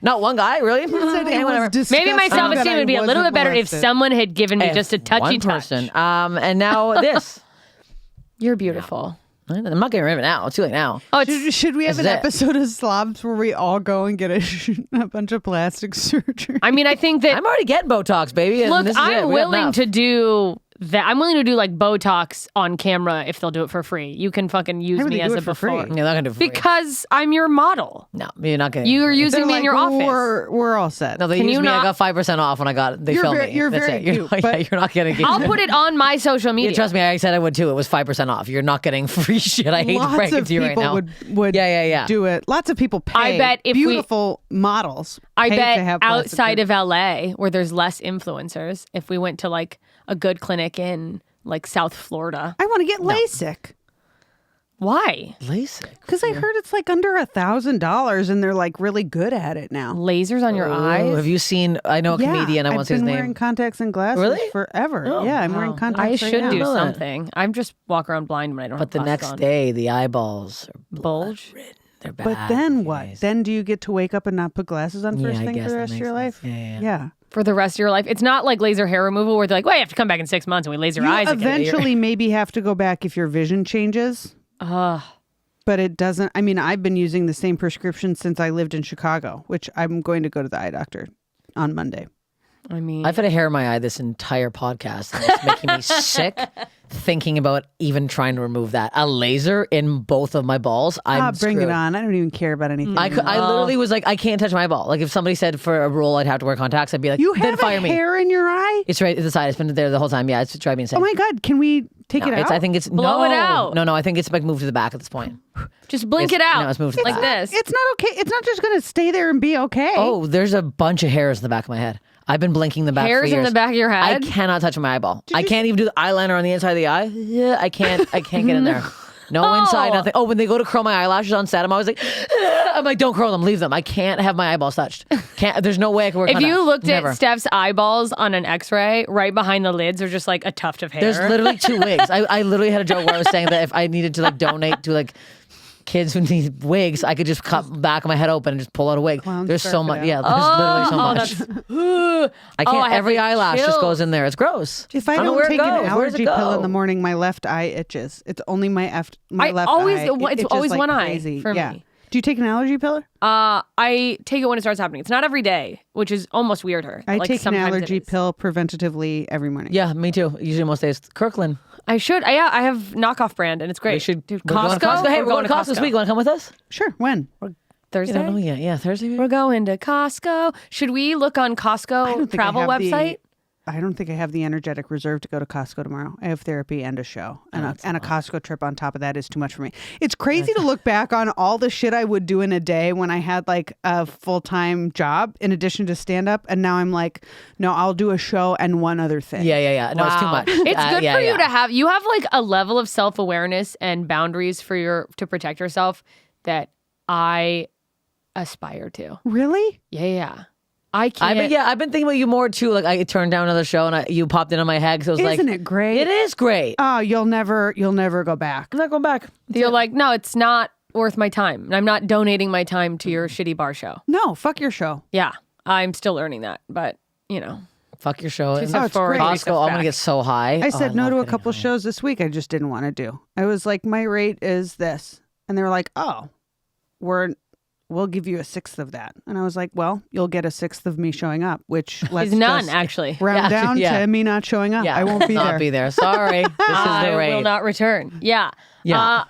Not one guy, really. Okay, whatever. Maybe my self-esteem would be a little bit better if someone had given me just a touchy one touch. person. And now this. You're beautiful. I'm not getting rid of it now. It's too late now. Oh, it's Should we have This an is it. episode of Slobs where we all go and get a bunch of plastic surgery? I mean, I think that I'm already getting Botox, baby. And look, this is it. I'm We got willing enough. to do that. I'm willing to do like Botox on camera if they'll do it for free. You can fucking use Why would me they as do a it for free? before. You're not gonna do it for free. Because I'm your model. No, you're not getting. You're using me in your office. We're all set. No, they Can used you me. I not- got 5% off when I got it. They You're filmed very- me. you're That's very it. You're cute, not, but- yeah, you're not getting. I'll put it on my social media. Yeah, trust me, I said I would too. It was 5% off. You're not getting free shit. I hate to Lots break it of to you right people now. would Yeah. do it. Lots of people pay. I bet if we- beautiful models. I pay bet to have plastic outside surgery. of LA, where there's less influencers, if we went to like a good clinic in like South Florida. I want to get LASIK Why? LASIK. because I heard it's like under $1,000 and they're like really good at it now. Lasers on your Oh, eyes? have you seen? I know a comedian. I won't say I've his been name. wearing contacts and glasses Really? forever. Oh, yeah, I'm wearing wow. contacts I right should now. do know that. something. I'm just walk around blind when I don't But the have next glasses on. day, the eyeballs are Bulge? They're bad. But then for what? eyes. Then do you get to wake up and not put glasses on first I thing guess for the that rest of makes your life? sense. Yeah. Yeah. For the rest of your life. It's not like laser hair removal where they're like, well, you have to come back in 6 months and we laser You eyes again. eventually maybe have to go back if your vision changes. But it doesn't. I mean, I've been using the same prescription since I lived in Chicago, which I'm going to go to the eye doctor on Monday. I mean, I've had a hair in my eye this entire podcast, and it's making me sick thinking about even trying to remove that. A laser in both of my balls. I'm Bring it screwed. on. I don't even care about anything. I literally was like, I can't touch my eyeball. Like if somebody said for a rule I'd have to wear contacts, I'd be like, You then have fire a me. hair in your eye? It's right at the side. It's been there the whole time. Yeah, it's driving me insane. Oh my God. Can we take it out? I think it's Blow it out. No, I think it's like moved to the back at this point. just blink it out. No, it's moved to the like back. this. It's not okay. It's not just going to stay there and be okay. Oh, there's a bunch of hairs in the back of my head. I've been blinking the back. Hairs for in years. the back of your I head? cannot touch my eyeball. I can't even do the eyeliner on the inside of the eye. Yeah, I can't get in there. No inside, nothing. Oh, when they go to curl my eyelashes on set, I'm always like, I'm like, don't curl them, leave them. I can't have my eyeballs touched. Can't. There's no way I can wear If contacts. you looked Never. at Steph's eyeballs on an x-ray, right behind the lids are just like a tuft of hair. There's literally 2 wigs. I literally had a joke where I was saying that if I needed to like donate to like kids who need wigs, I could just cut the back of my head open and just pull out a wig. There's so much. Yeah, there's literally so much. I can't. I have every the eyelash just chills. goes in there. It's gross. If I don't know don't where it take an goes. Where does it allergy pill in go? the morning, my left eye itches. It's only my I left always- eye. it's itches always like one eye crazy. for yeah. me. Do you take an allergy pill? I take it when it starts happening. It's not every day, which is almost weirder. I Like, take an sometimes it allergy is. pill preventatively every morning. Yeah, me too. Usually most days. Kirkland. I should. I have knockoff brand and it's great. We should. Dude, we're going to Costco. Hey, we're going to Costco this week. Want to come with us? Sure. When? Thursday. I don't know yet. Yeah, Thursday. Maybe? We're going to Costco. Should we look on I Costco don't think travel I have website? I don't think I have the energetic reserve to go to Costco tomorrow. I have therapy and a show. And a Costco trip on top of that is too much for me. It's crazy to look back on all the shit I would do in a day when I had like a full-time job in addition to stand-up. And now I'm like, no, I'll do a show and one other thing. Yeah. No, it's too much. It's good yeah, for you yeah. to have. You have like a level of self-awareness and boundaries for to protect yourself that I aspire to. Really? Yeah. I can't. I've been thinking about you more too. Like I turned down another show and you popped in on my head. So it was Isn't like, it great? It is great. Oh, you'll never go back. I'm not going back. You're like, no, it's not worth my time. And I'm not donating my time to your shitty bar show. No, fuck your show. Yeah. I'm still learning that. But, you know. Fuck your show. Two steps And it's forward, great. three Costco, steps I'm gonna back. get so high. I said no love to a getting couple high. shows this week I just didn't want to do. I was like, my rate is this. And they were like, oh, we'll give you a sixth of that. And I was like, well, you'll get a sixth of me showing up, which let's Is none, just actually. round Yeah, down yeah. to me not showing up. Yeah, I won't be not there. be there. Sorry, this is I the rate. will not return. Yeah. Yeah.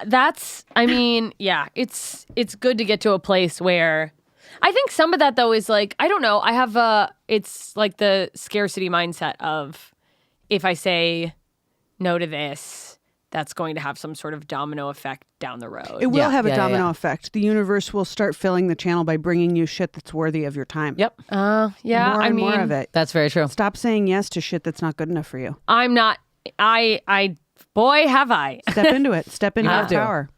It's good to get to a place where I think some of that though is like, I don't know. I have it's like the scarcity mindset of if I say no to this, that's going to have some sort of domino effect down the road. It will Yeah, have a yeah, domino yeah. effect. The universe will start filling the channel by bringing you shit that's worthy of your time. Yep, Yeah. More I and mean, more of it. that's very true. Stop saying yes to shit that's not good enough for you. I'm not, boy, have I. Step into it. Step into have your to. power.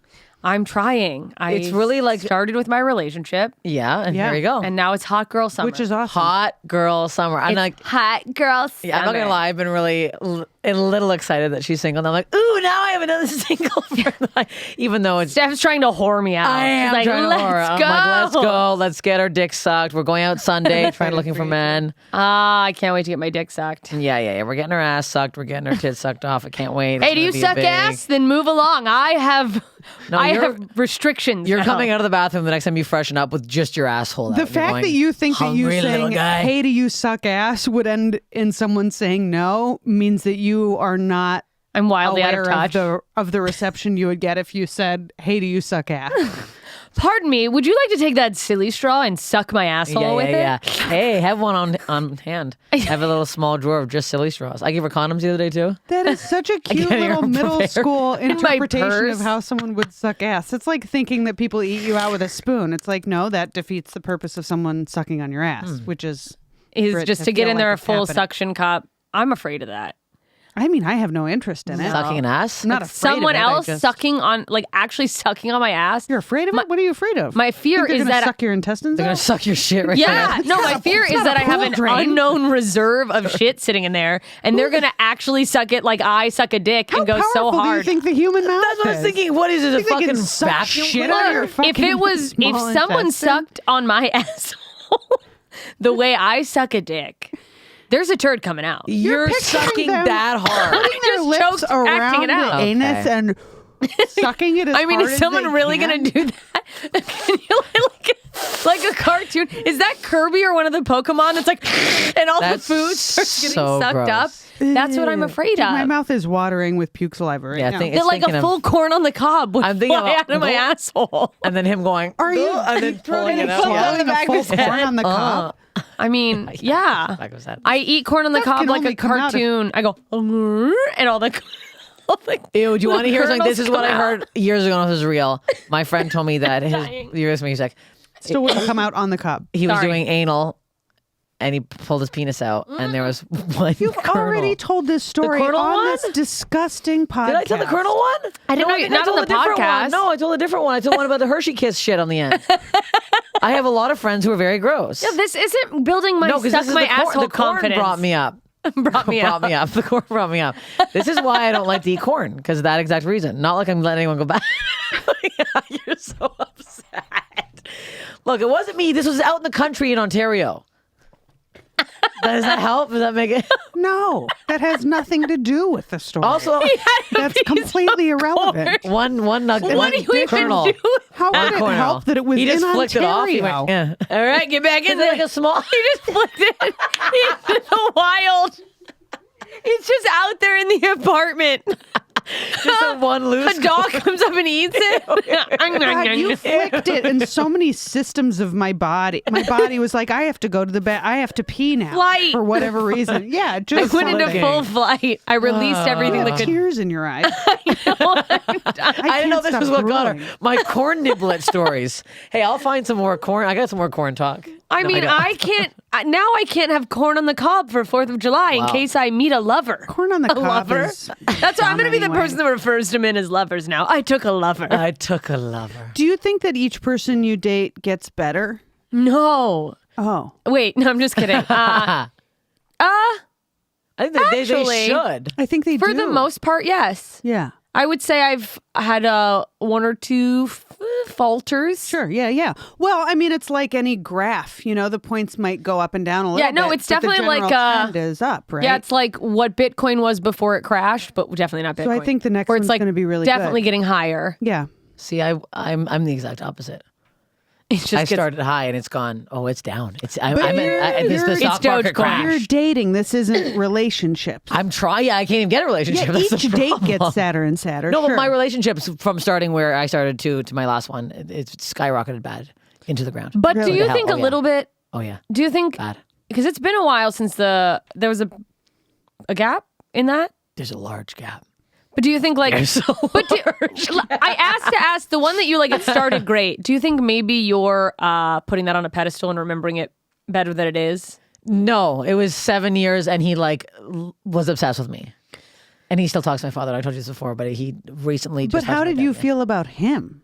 I'm trying. It's really like- started with my relationship Yeah, and Yeah. here you go. and now it's hot girl summer. Which is awesome. Hot girl summer. I'm like, hot girl summer. yeah, I'm not gonna lie. I've been really a little excited that she's single. And I'm like, ooh, now I have another single friend. Even though it's. Steph's trying to whore me out. I am She's like, trying to let's whore. I'm go. like, let's go. Let's get our dick sucked. We're going out Sunday, trying looking for men. I can't wait to get my dick sucked. Yeah. We're getting our ass sucked. We're getting our tits sucked off. I can't wait. Hey, It's do you gonna be suck big- ass? Then move along. I have you're- have restrictions. You're now. coming out of the bathroom the next time you freshen up with just your asshole out. The You're fact going, that you think that you "Hungry little saying, guy." hey, do you suck ass would end in someone saying no means that you are not I'm wildly out aware of touch. of the reception you would get if you said, hey, do you suck ass? Pardon me. Would you like to take that silly straw and suck my asshole with it? Hey, have one on hand. Have a little small drawer of just silly straws. I gave her condoms the other day too. That is such a cute getting little her middle prepared. school interpretation purse. of how someone would suck ass. It's like thinking that people eat you out with a spoon. It's like, no, that defeats the purpose of someone sucking on your ass, which is for Is it just to get feel in there like a it's full happening. suction cup. I'm afraid of that. I mean, I have no interest in it. Sucking an ass? I'm not Like afraid someone of it, I else just- sucking on, like actually sucking on my ass. You're afraid of it? What are you afraid of? My fear Think they're is gonna that suck your intestines They're going out? to suck your shit right yeah, now. no, my fear is that I have an drain. unknown reserve of shit sitting in there, and they're gonna actually suck it like I suck a dick and How go so powerful do you hard. think the human mouth That's what I was is? thinking. What is it? A Think they can fucking suck vacuum shit cleaner? out of your If fucking it was, if small someone intestine? sucked on my asshole the way I suck a dick, there's a turd coming out. You're picturing sucking them that hard. putting their just lips choked acting around it out. the anus Okay. and sucking it as I mean, hard is as someone they really can. gonna do that? Can you like a cartoon? Is that Kirby or one of the Pokemon? It's like, and all That's the food starts getting so sucked gross. up. That's what I'm afraid Dude, of. my mouth is watering with puke saliva right Yeah, now. think- They're it's like thinking a of- full corn on the cob would I'm thinking fly about- out of my asshole. And then him going, Are you and then pulling it out. swallowing a full corn on the cob? I mean, yeah. Back of his head. I eat corn on the That cob can like only a come out if- cartoon. I go, and all the. Ew, do you want to hear something? This is what I kernels heard years ago when this was real. My friend told me that Dying. you're with me, he's like, Still wouldn't come out on the cob. he was Sorry. doing anal and he pulled his penis out and there was one You've kernel. already told this story kernel on one? this disgusting podcast. Did I tell the kernel one? I didn't know think not I told on the a different podcast. One. No, I told a different one. I told one about the Hershey Kiss shit on the end. I have a lot of friends who are very gross. Yeah, this isn't building my No, because suck this is my the corn, asshole the corn confidence. brought me up. brought me up. The corn brought me up. This is why I don't like to eat corn, because of that exact reason. Not like I'm letting anyone go back. You're so upset. Look, it wasn't me. This was out in the country in Ontario. Does that help? Does that make it? No, that has nothing to do with the story. Also, that's completely irrelevant. one nugget. What do you even kernel. do? How would it Cornell. help that it was He just in flicked Ontario? it off. He went, yeah. All right, get back in Is it there. like a small? He just flicked it into the wild. It's just out there in the apartment. Just a one loose. A dog comes up and eats it. God, you flicked it in so many systems of my body. My body was like, I have to go to the bed. I have to pee now. Flight. For whatever reason. Yeah, I just went into something. full flight. I released everything You that have could. tears in your eyes. I didn't know this was what got growing. her. My corn niblet stories. Hey, I'll find some more corn. I got some more corn talk. I mean, don't. I can't. Now I can't have corn on the cob for 4th of July in Wow. case I meet a lover. Corn on the A cob lover. is That's why I'm going to be the dumb anyway. person that refers to men as lovers now. I took a lover. I took a lover. Do you think that each person you date gets better? No. Oh. Wait, no, I'm just kidding. I think that they Actually- should. I think they do. For the most part, yes. Yeah. I would say I've had one or two falters. Sure. Yeah. Yeah. Well, I mean, it's like any graph. You know, the points might go up and down a little Yeah, no, bit, it's but the definitely like, general trend is up, right? Yeah, it's like what Bitcoin was before it crashed, but definitely not Bitcoin. So I think the next Where one's it's like gonna be really definitely good. getting higher. Yeah. See, I'm the exact opposite. It just I gets, started high and it's gone. Oh, it's down. It's But you're- it's the you're- stock It's market Dogecoin. crash. You're dating. This isn't relationships. I'm trying. Yeah, I can't even get a relationship. Yeah, That's each the date problem. gets sadder and sadder. No, sure. but my relationships from starting where I started to my last one, it's skyrocketed bad into the ground. But Really? do you Hell, think oh, a yeah. little bit? Oh yeah, Do you think bad. because it's been a while since there was a gap in that? There's a large gap. But do you think like? There's a But do, large I asked to ask the one that you like. It started great. Do you think maybe you're putting that on a pedestal and remembering it better than it is? No, it was 7 years, and he was obsessed with me, and he still talks to my father. I told you this before, but he recently. But Just how talked to did my you dad. feel about him?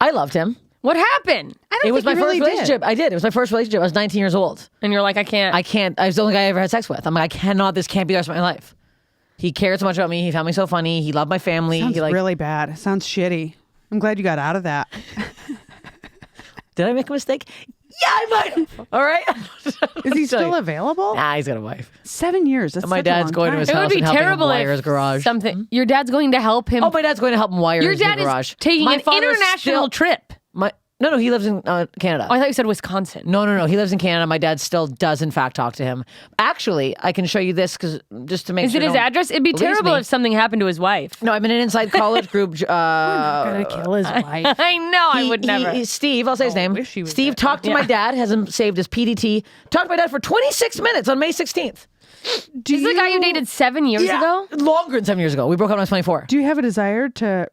I loved him. What happened? I don't It was my think you first really did. relationship. I did. It was my first relationship. I was 19 years old. And you're like, I can't. I can't. I was the only guy I ever had sex with. I'm like, I cannot. This can't be the rest of my life. He cared so much about me. He found me so funny. He loved my family. Sounds He really bad. It sounds shitty. I'm glad you got out of that. Did I make a mistake? Yeah, I might have. All right. Is he still available? Nah, he's got a wife. 7 years. That's My such a dad's long going to time. his it would house be and helping him terrible wire if his garage. something. Your dad's going to help him. Oh, my dad's going to help him wire Your his dad garage. is taking My an father's international still- trip. No, he lives in Canada. Oh, I thought you said Wisconsin. No. He lives in Canada. My dad still does, in fact, talk to him. Actually, I can show you this because just to make Is sure. it his no one address? It'd be believes terrible me. if something happened to his wife. No, I'm in an inside college group. Gonna kill his wife. I know. I would never. Steve, I'll say his name. wish he was Steve that talked to my Yeah. dad, has him saved his PDT. Talked to my dad for 26 minutes on May 16th. Do This is the guy you dated 7 years ago? Longer than 7 years ago. We broke up when I was 24. Do you have a desire to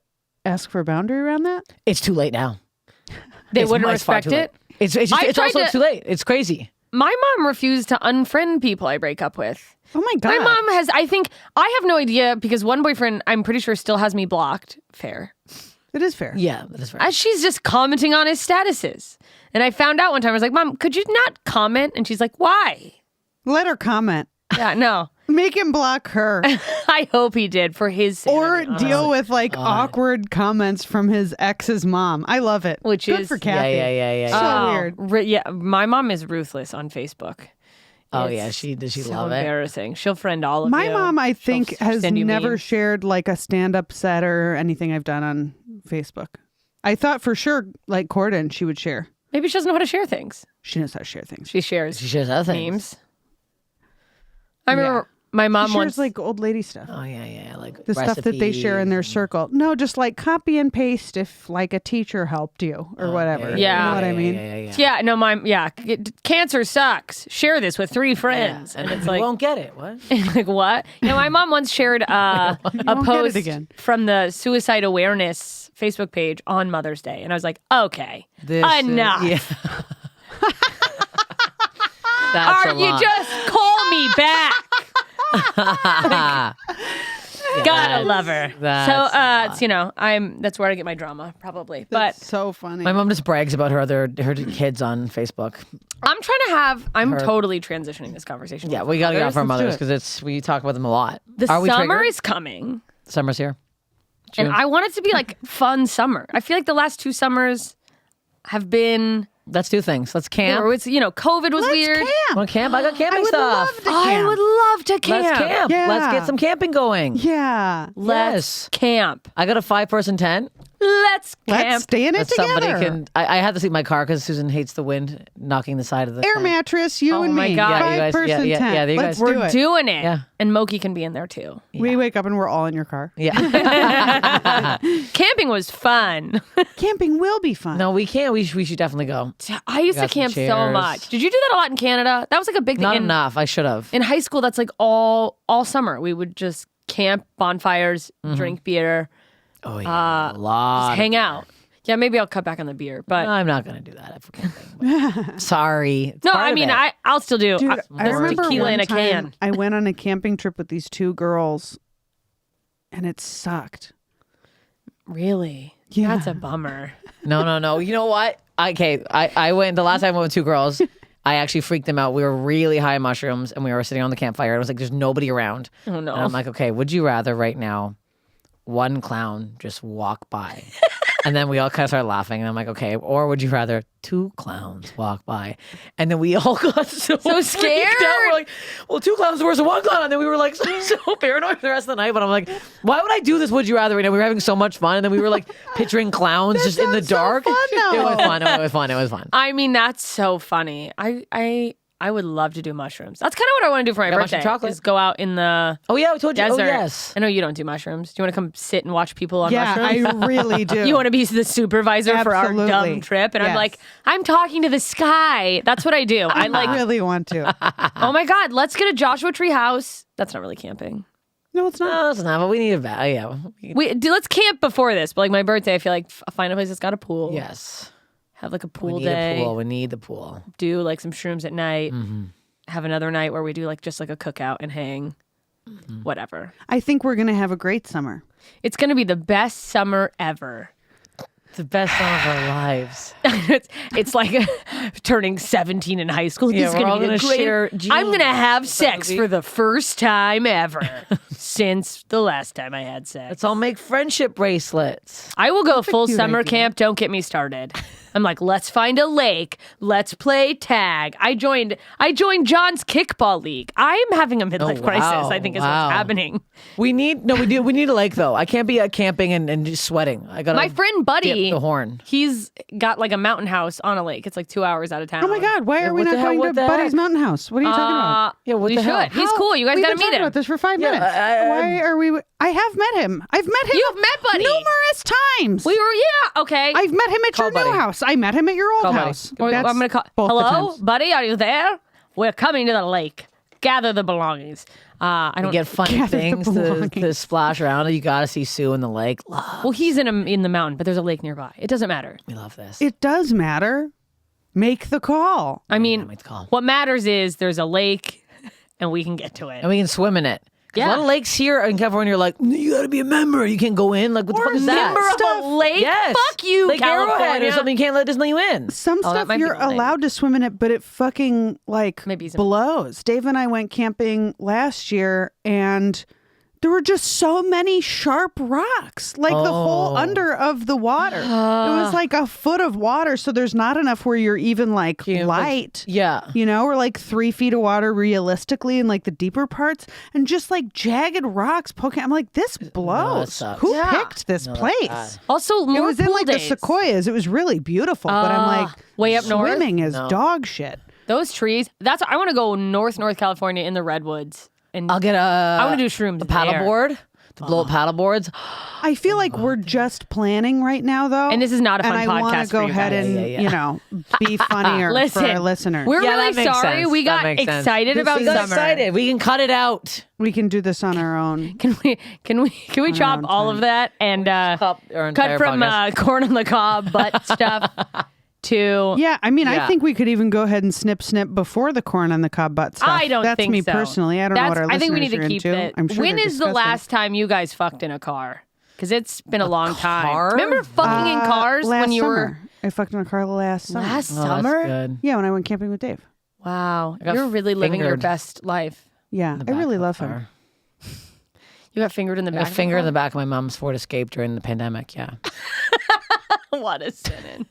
ask for a boundary around that? It's too late now. They wouldn't It's far respect too late. it? It's I it's tried also to- too late. It's crazy. My mom refused to unfriend people I break up with. Oh my God. My mom has, I think, I have no idea because one boyfriend, I'm pretty sure, still has me blocked. Fair. It is fair. Yeah, that is right. As she's just commenting on his statuses. And I found out one time, I was like, Mom, could you not comment? And she's like, why? Let her comment. Yeah, no. Make him block her. I hope he did for his Or sanity. deal with like awkward comments from his ex's mom. I love it. Which Good is- for Kathy. Yeah. So weird. Yeah, my mom is ruthless on Facebook. Oh It's yeah, does she so love it? embarrassing. She'll friend all of My you. mom, I think, She'll has send you never memes. shared like a stand-up set or anything I've done on Facebook. I thought for sure, like Corden, she would share. Maybe she doesn't know how to share things. She knows how to share things. She shares She shares other things. memes. I remember my mom She shares once. like old lady stuff. Oh yeah, like The stuff that they share in their circle. No, just like copy and paste if like a teacher helped you or whatever. yeah. You know what I mean? yeah, no, cancer sucks. Share this with 3 friends. And it's you like, won't get it. What? like what? Yeah, my mom once shared a won't get it post again. from the suicide awareness Facebook page on Mother's Day, and I was like, okay, enough. Yeah. That's Or a you lot. just call me back. Gotta love her. that's So a it's that's where I get my drama probably. But That's so funny. My mom just brags about her kids on Facebook. I'm totally transitioning this conversation. Yeah, we got to get off our Let's do mothers it. because we talk about them a lot. The Are we summer triggered? is coming, Summer's here. and June. I want it to be like fun summer. I feel like the last 2 summers have been. Let's do things. Let's camp. It's COVID was weird. Want to camp? I got camping would stuff. love to I camp. would love to camp. Let's camp. Yeah. Let's get some camping going. Yeah. Let's camp. I got a 5-person tent. Let's camp. Let's stay in it That together. somebody can. I have to sleep in my car because Susan hates the wind knocking the side of the Air tent. mattress, you Oh and my me. God. Yeah, you guys- 5-person yeah, tent. you Let's guys- do We're it. doing it. Yeah. And Moki can be in there too. We wake up and we're all in your car. Yeah. Camping was fun. Camping will be fun. No, we can't. We should definitely go. I used to Got some camp so chairs. much. Did you do that a lot in Canada? That was like a big thing. Not in, enough. I should have. in high school, that's like all summer. We would just camp, bonfires, drink beer, Oh yeah, a lot. just hang out. Yeah, maybe I'll cut back on the beer, but I'm not gonna do that for camping. but- Sorry. It's no, part I of mean it. I'll still do. Dude, I there's remember tequila one in a time can. I went on a camping trip with these 2 girls and it sucked. Really? Yeah. That's a bummer. No. You know what? Okay, I went the last time I went with 2 girls. I actually freaked them out. We were really high on mushrooms and we were sitting on the campfire. It was like there's nobody around. Oh no. And I'm like, okay, would you rather right now one clown just walk by? And then we all kind of started laughing. And I'm like, okay, or would you rather 2 clowns walk by? And then we all got so freaked scared? out. We're like, well, 2 clowns are worse than 1 clown. And then we were like so paranoid for the rest of the night. But I'm like, why would I do this? Would you rather? Right now, we were having so much fun. And then we were like picturing clowns just in the sounds so dark. fun, though. It was fun. It was fun. It was fun. I mean, that's so funny. I would love to do mushrooms. That's kind of what I want to do for my Got birthday. mushroom chocolate? Is go out in the Oh, yeah, I told you. desert. Oh, yes. I know you don't do mushrooms. Do you want to come sit and watch people on Yeah, mushrooms? I really do. You want to be the supervisor for our Absolutely. dumb trip? And I'm Yes. like, I'm talking to the sky. That's what I do. I like, really want to. oh my God, let's get a Joshua Tree house. That's not really camping. No, it's not. No, it's not. But we need a bag. Yeah. Let's camp before this. But like my birthday, I feel like find a place that's got a pool. Yes. Have like a We pool need day. a pool. We need the pool. Do like some shrooms at night. Mm-hmm. Have another night where we do like just like a cookout and hang. Whatever. I think we're going to have a great summer. It's gonna be the best summer ever. It's the best song of our lives. it's like turning 17 in high school. Yeah, It's we're gonna all be the gonna great- share I'm gonna jeans. have That's sex what we- for the first time ever since the last time I had sex. Let's all make friendship bracelets. I will go full cute summer idea. camp. Don't get me started. I'm like, let's find a lake. Let's play tag. I joined John's kickball league. I'm having a midlife Oh, crisis. wow, I think is wow. what's happening. We need a lake though. I can't be camping and just sweating. I got My friend Buddy, dip the horn. he's got like a mountain house on a lake. It's like 2 hours out of town. Oh my God, why are we what not the hell- going what to the Buddy's heck? Mountain House? What are you talking about? Yeah, what we the should. hell? He's cool. You guys We've got to been meet talking him. about this for 5 minutes. Why are we? I have met him. I've met him. You've met Buddy. numerous times. We were, okay. I've met him at Call your new Buddy. house. I met him at your old Call Buddy. house. I'm That's going to call. both the Hello, times. buddy, are you there? We're coming to the lake. Gather the belongings. I You don't get funny Gather the things to belongings. splash around. You got to see Sue in the lake. Well, he's in the mountain, but there's a lake nearby. It doesn't matter. We love this. It does matter. Make the call. I mean, make the call. what matters is there's a lake and we can get to it. And we can swim in it. 'Cause Yeah. A lot of lakes here in California are like, you got to be a member. You can't go in. Like, what the fuck is that? Member of a lake? Yes. Fuck you, Lake Arrowhead California. or something. You can't let Disney you in. Some that stuff might be you're the thing. allowed to swim in it, but it fucking like Maybe some- blows. Dave and I went camping last year and there were just so many sharp rocks, like the whole under of the water. It was like a foot of water, so there's not enough where you're even like light. Yeah. You know, or like 3 feet of water realistically in like the deeper parts, and just like jagged rocks poking. I'm like, this blows. sucks. Who Yeah. picked this that's place? bad. Also, more It was in pool like days. the sequoias. It was really beautiful, but I'm like, way up north? swimming is No. dog shit. Those trees. I want to go North California in the redwoods, and I'll get I want to do shrooms. a paddleboard. To blow up paddle boards. I feel like we're just planning right now, though. And this is not a fun and I want podcast to go for you ahead guys. and, Yeah. you know, be funnier Listen, for our listeners. We're Yeah, really that makes sorry. sense. We That got makes sense. excited about We got summer. excited. We can cut it out. We can do this on our own. Can we chop own all time. of that and Cut our cut entire from podcast. corn on the cob butt stuff to Yeah, I mean, I Yeah. think we could even go ahead and snip before the corn on the cob butt stuff. I don't That's think me so. personally. I don't know what our I think we need listeners to are keep into. that. I'm sure when they're is the disgusting. last time you guys fucked in a car? Because it's been a long time. car? Remember fucking in cars last when you summer. I fucked in a car last summer. last Oh, that's summer? good. Yeah, when I went camping with Dave. Wow, got you're really living your fingered. best life. Yeah, The I back really of the love him. car. You got fingered in the I back. got a finger in the back of my mom's Ford Escape during the pandemic. Yeah, What a sentence.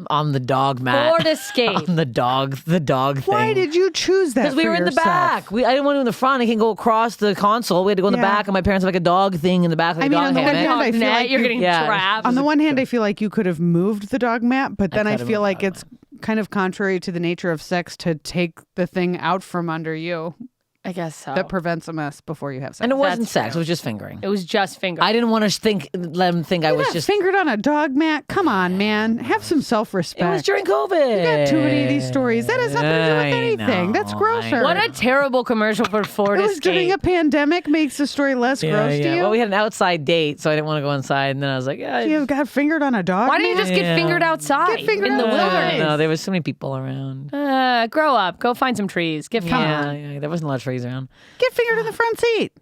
on the dog mat. Ford Escape. On the dog thing. Why did you choose that? Because we for were in the yourself? back. I didn't want to go in the front. I can go across the console. We had to go in the Yeah. back, and my parents had like a dog thing in the back, like I a mean, dog on the one hammock. hand, I feel Net, like you're you- getting Yeah. trapped. On the one hand, I feel like you could have moved the dog mat, but then I could have feel moved like the dog it's kind of contrary to the nature of sex to take the thing out from under you I guess so. that prevents a mess before you have sex. And it wasn't That's sex. true. It was just fingering. It was just finger. I didn't want to let him think I was got just. fingered on a dog mat. Come on, man, have some It self-respect. was during COVID. You got too many of these stories. That has nothing to do with I anything. That's know, grosser. What a terrible commercial for Ford It was during a Escape. pandemic. Makes the story less gross to you. Well, we had an outside date, so I didn't want to go inside. And then I was like, yeah. You got fingered on a dog. Why don't you mat? just get Yeah. fingered outside Get fingered in the outside. wilderness? No, there was so many people around. Grow up. Go find some trees. Get Yeah, there wasn't a lot of trees around. Get fingered in the front seat.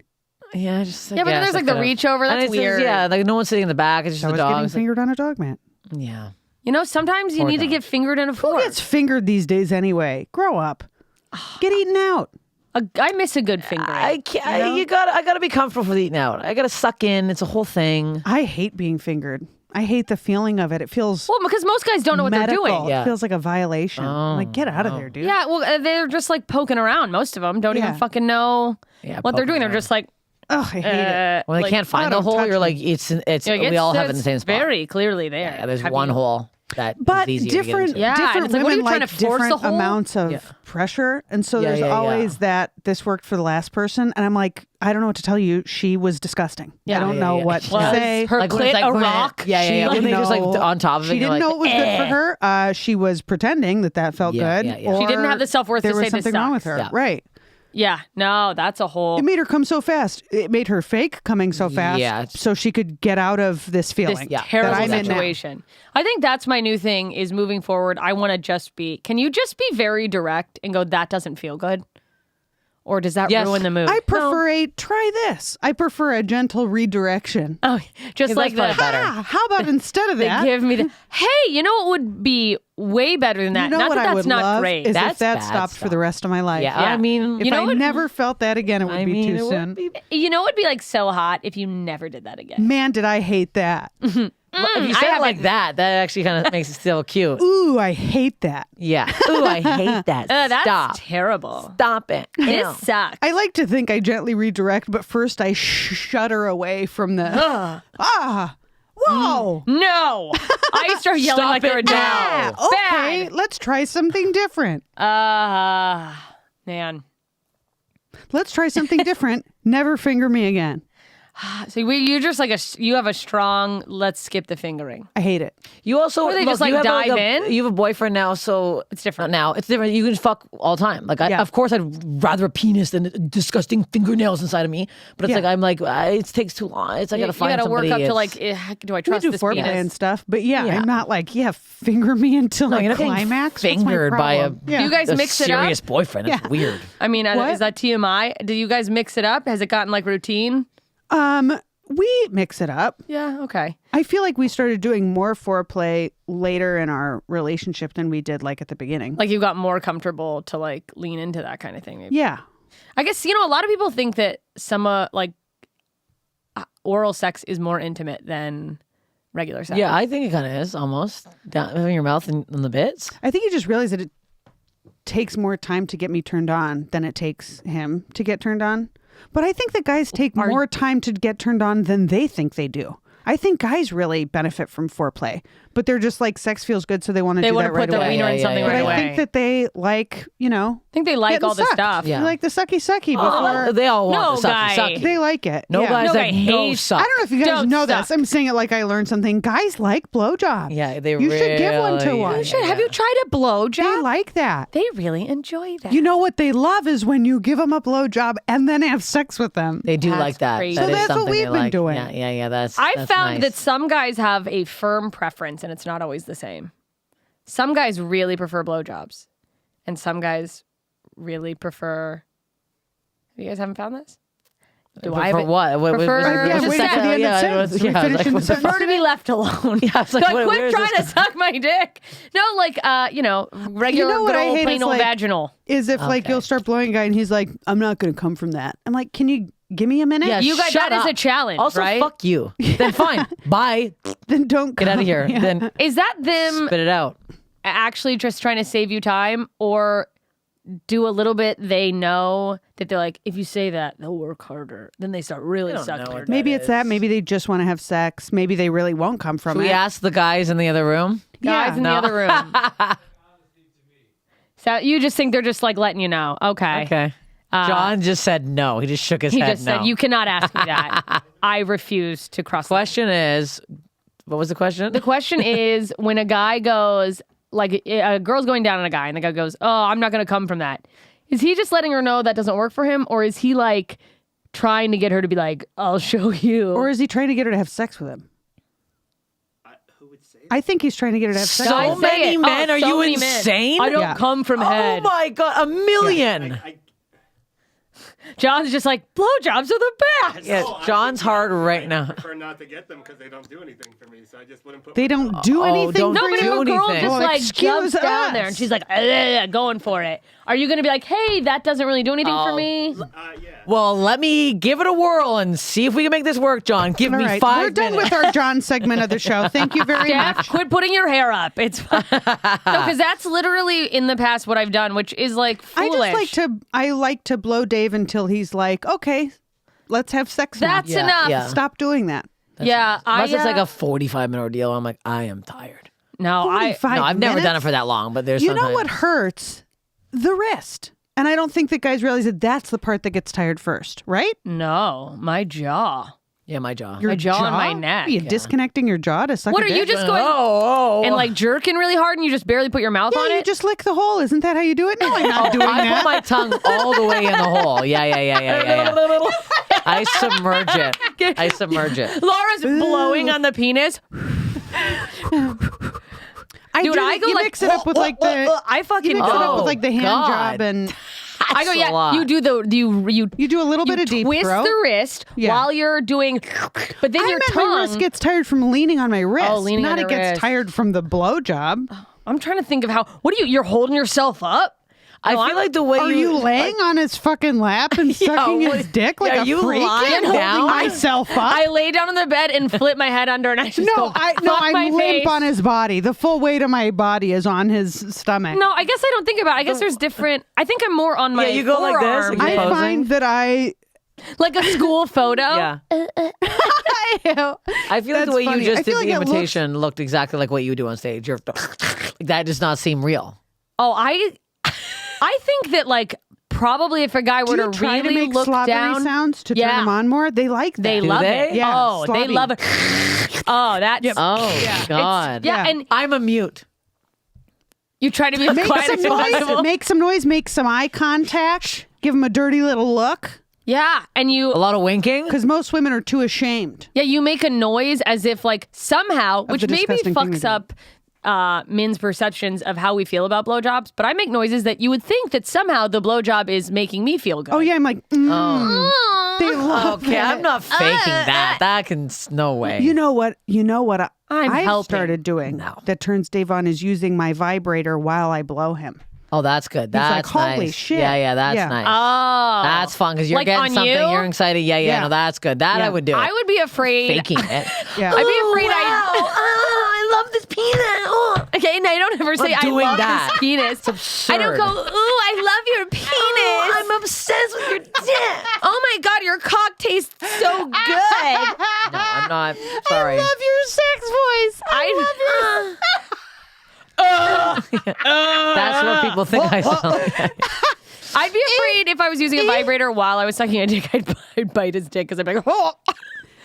Yeah, just Yeah, but then there's like the reach over. And That's it's just- weird. Yeah, like no one's sitting in the back. It's just I the was getting dogs. fingered on a dog mat. Yeah. You know, sometimes you Poor need to dog. get fingered in a Who fork. gets fingered these days anyway? Grow up. Get eaten out. I miss a good fingering. I can't. I gotta be comfortable with eating out. I gotta suck in. It's a whole thing. I hate being fingered. I hate the feeling of it. It feels well, because most guys don't know what medical. they're doing. Yeah. It feels like a violation. like, get out of there, dude. Yeah, well, they're just like poking around. Most of them don't Yeah. even fucking know Yeah, what they're poking doing. They're around. just like, Ugh, I hate it. When they like, can't find the don't hole, touch you're me. like, it's. like, We all have it in the same spot. Very clearly there. Yeah, there's Have one you- hole that But is easier to get different, into. Yeah, and different it's like, what are women you trying like to force the different hole? amounts of Yeah. pressure, and so Yeah, there's yeah, yeah. always that this worked for the last person, and I'm like, I don't know what to tell you. She was disgusting. Yeah. I don't Yeah, know yeah. what to Was say. her Like when clit it's like a when it- rock? Yeah, yeah, yeah. She When they didn't just like know- on top of it. She you're didn't know it was like, good for her. She was pretending that felt Yeah, good. yeah, yeah. She didn't or have the self-worth to there was say this something wrong with sucks. her. Yeah. Right. Yeah, no, that's a whole It made her come so fast. It made her fake coming so fast. Yeah. So she could get out of this this feeling. terrible that I'm in now. situation. I think that's my new thing is moving forward. I want to just be, can you just be very direct and go, that doesn't feel good? Or does that Yes. ruin the mood? I prefer a try this. I prefer a gentle redirection. Oh, just Yeah, like that's the, probably better. How about instead of they that? give me the, hey, you know what would be way better than that? You know not what that I that's would not love great. is That's if that bad stopped for stuff. the rest of my life. Yeah, Yeah. I mean, If You know I what- never felt that again, it would be it too would soon. be- You know, it'd be like so hot if you never did that again. Man, did I hate that. if you I say it haven't- like that, that actually kind of makes it still cute. Ooh, I hate that. Yeah. Ooh, I hate that. That's Stop. terrible. Stop it. This Ew. sucks. I like to think I gently redirect, but first I shudder away from the whoa. No. I start yelling Stop like they're a it dog. now. Okay, Bad. let's try something different. Man. Let's try something different. Never finger me again. So you're just like you have a strong, let's skip the fingering. I hate it. You also Or they look, just, like, you have dive a, in? You have a boyfriend now, so It's different. Now it's different. You can fuck all the time. Like, Yeah. of course, I'd rather a penis than disgusting fingernails inside of me. But it's Yeah. like I'm like it takes too long. It's I gotta find you gotta work somebody. up to it's- like, do I We trust do this foreplay penis? and stuff, but yeah, Yeah. I'm not like, finger me until No, like you're not getting climax. What's my fingered by a problem? Yeah. You guys a mix it up? serious boyfriend. It's Yeah. weird. I mean, What? is that TMI? Do you guys mix it up? Has it gotten like routine? We mix it up. Yeah. Okay. I feel like we started doing more foreplay later in our relationship than we did like at the beginning. Like you got more comfortable to like lean into that kind of thing. Maybe. Yeah. I guess a lot of people think that some like oral sex is more intimate than regular sex. Yeah, I think it kind of is almost down having your mouth in the bits. I think you just realize that it takes more time to get me turned on than it takes him to get turned on. But I think that guys take more time to get turned on than they think they do. I think guys really benefit from foreplay, but they're just like sex feels good, so they want to do want that to right put their away. wiener in Yeah, something yeah, But right yeah. away. I think that they like, I think they like getting all the sucked. stuff. Yeah. They like the sucky before. They all want No the sucky guy. sucky. They like it. No Yeah. guys No that guy no hates- suck. I don't know if you guys Don't know suck. this. I'm saying it like I learned something. Guys like blowjobs. Yeah, they You should give one to really- one. You should. Have you tried a blowjob? They like that. They really enjoy that. You know what they love is when you give them a blowjob and then have sex with them. They do That's like that. crazy. That So is that's what something we've they been like. doing. Yeah. That's. I that's found nice. that some guys have a firm preference, and it's not always the same. Some guys really prefer blowjobs, and some guys really prefer. You guys haven't found this? Do I for have it- what? prefer- Yeah, What's I'm the waiting for second? the end of Yeah, the it was- sentence. yeah, I was Finishing like, the what the prefer to be left alone. Yeah, I was like, Like, where quit is trying this? to suck my dick. No, like regular You know what good I old hate plain is, old like, vaginal. Is if like Okay. you'll start blowing a guy and he's like, I'm not going to come from that. I'm like, can you give me a minute? Yeah, You guys, shut that is up. a challenge, Also, right? fuck you. Then fine. Bye. Then don't Get out come. of here. Yeah. Then Is that them spit it out. actually just trying to save you time, or do a little bit they know that they're like, if you say that, they'll work harder. Then they start really don't sucking know your what dick. Maybe That it's that. is- Maybe they just want to have sex. Maybe they really won't come from Should we it. ask the guys in the other room? Guys in the No. other room. So you just think they're just like letting you know. Okay. Okay. John just said no. He just shook his He head. just no. said, you cannot ask me that. I refuse to cross that. Question is, what was the question? The question is, when a guy goes, like a girl's going down on a guy and the guy goes, oh, I'm not going to come from that. Is he just letting her know that doesn't work for him? Or is he like trying to get her to be like, I'll show you? Or is he trying to get her to have sex with him? I think he's trying to get her to have sex. So with Guys him. say many it. men? Are so you many men. insane? I don't Yeah. come from Oh head. my god, a million. John's just like, blowjobs are the best. Yeah, John's hard right now. I prefer not to get them because they don't do anything for me. So I just wouldn't put. They don't do anything don't No, for but if you. a girl anything. just Well, like excuse jumps down there us. and she's like, going for it, are you going to be like, hey, that doesn't really do anything for me? Yeah. Well, let me give it a whirl and see if we can make this work, John. Give All me right, 5 we're done minutes. with our John segment of the show. Thank you very Steph, much. quit putting your hair up. It's fine. No, because that's literally in the past what I've done, which is like foolish. I like to blow Dave until he's like, okay, let's have sex now. That's enough. yeah. Stop doing that. Yeah, Unless it's like uh, a 45-minute ordeal. I'm like, I am tired. no, 45 No, I've never done it minutes? for that long, but there's You know sometimes- what hurts? The wrist. And I don't think that guys realize that that's the part that gets tired first, right? no, my jaw. Yeah, my jaw. Your jaw and my neck. Are you disconnecting your jaw to suck What a are you dick? just going and like jerking really hard and you just barely put your mouth on Yeah, you it? just lick the hole. Isn't that how you do it? No, I'm not doing I that. put my tongue all the way in the hole. Yeah. I submerge it. I submerge it. Laura's blowing on the penis. Dude, do, I go you like mix it up with like the I fucking you mix it up Oh, with like the hand God. job and I go, That's a yeah. lot. You do the you you do a little bit of deep twist throat. the wrist Yeah. while you're doing, but then I your meant tongue. my wrist gets tired from leaning on my wrist. leaning not on it your gets wrist. tired from the blowjob. I'm trying to think of how. What are you? You're holding yourself up. I feel like the way Are you laying on his fucking lap and sucking what- his dick like are a you freak? lying and holding down? myself up. I lay down on the bed and flip my head under, and I just go, I'm fuck my limp face. on his body. The full weight of my body is on his stomach. No, I guess I don't think about it. I guess there's different. I think I'm more on my you go like this, forearm. like I posing? find that like a school photo. Yeah. I feel like That's the way funny. you just I did feel the like it looks- imitation looked exactly like what you do on stage. You're that does not seem real. Oh, I think that like probably if a guy were Do you to try really to make look slobbery down, sounds to turn Yeah. them on more? They like that. they Do love they? it. Yeah, Oh, they slobby. love it. Oh, that's Oh God. yeah, Yeah. and I'm a mute. you try to be as Make quiet some as noise. possible. Make some eye contact. Give them a dirty little look. Yeah, and you A lot of winking. Because most women are too ashamed. Yeah, you make a noise as if like somehow, which the maybe disgusting thing we fucks do. up men's perceptions of how we feel about blowjobs. But I make noises that you would think that somehow the blowjob is making me feel good. Oh yeah, I'm like, they love Okay, it. I'm not faking that. That can no way. You know what? I'm I've helping. started doing that turns Dave on is using my vibrator while I blow him. Oh, that's good. like, That's "Holy nice. shit." Yeah, that's Yeah. nice. Oh, That's fun because you're Like getting on something. you? You're excited. Yeah, Yeah. no, that's good. That I would do. I would be afraid. faking it. Yeah. I'd be afraid I love this penis. Oh. Okay, now I don't ever say I doing love that. this penis. absurd. I don't go, ooh, I love your penis. I'm obsessed with your dick. Oh my god, your cock tastes so good. No, I'm not. Sorry. your sex voice. I love That's what people think I sound like. I'd be afraid if I was using a vibrator while I was sucking a dick, I'd bite his dick because I'd be like, oh,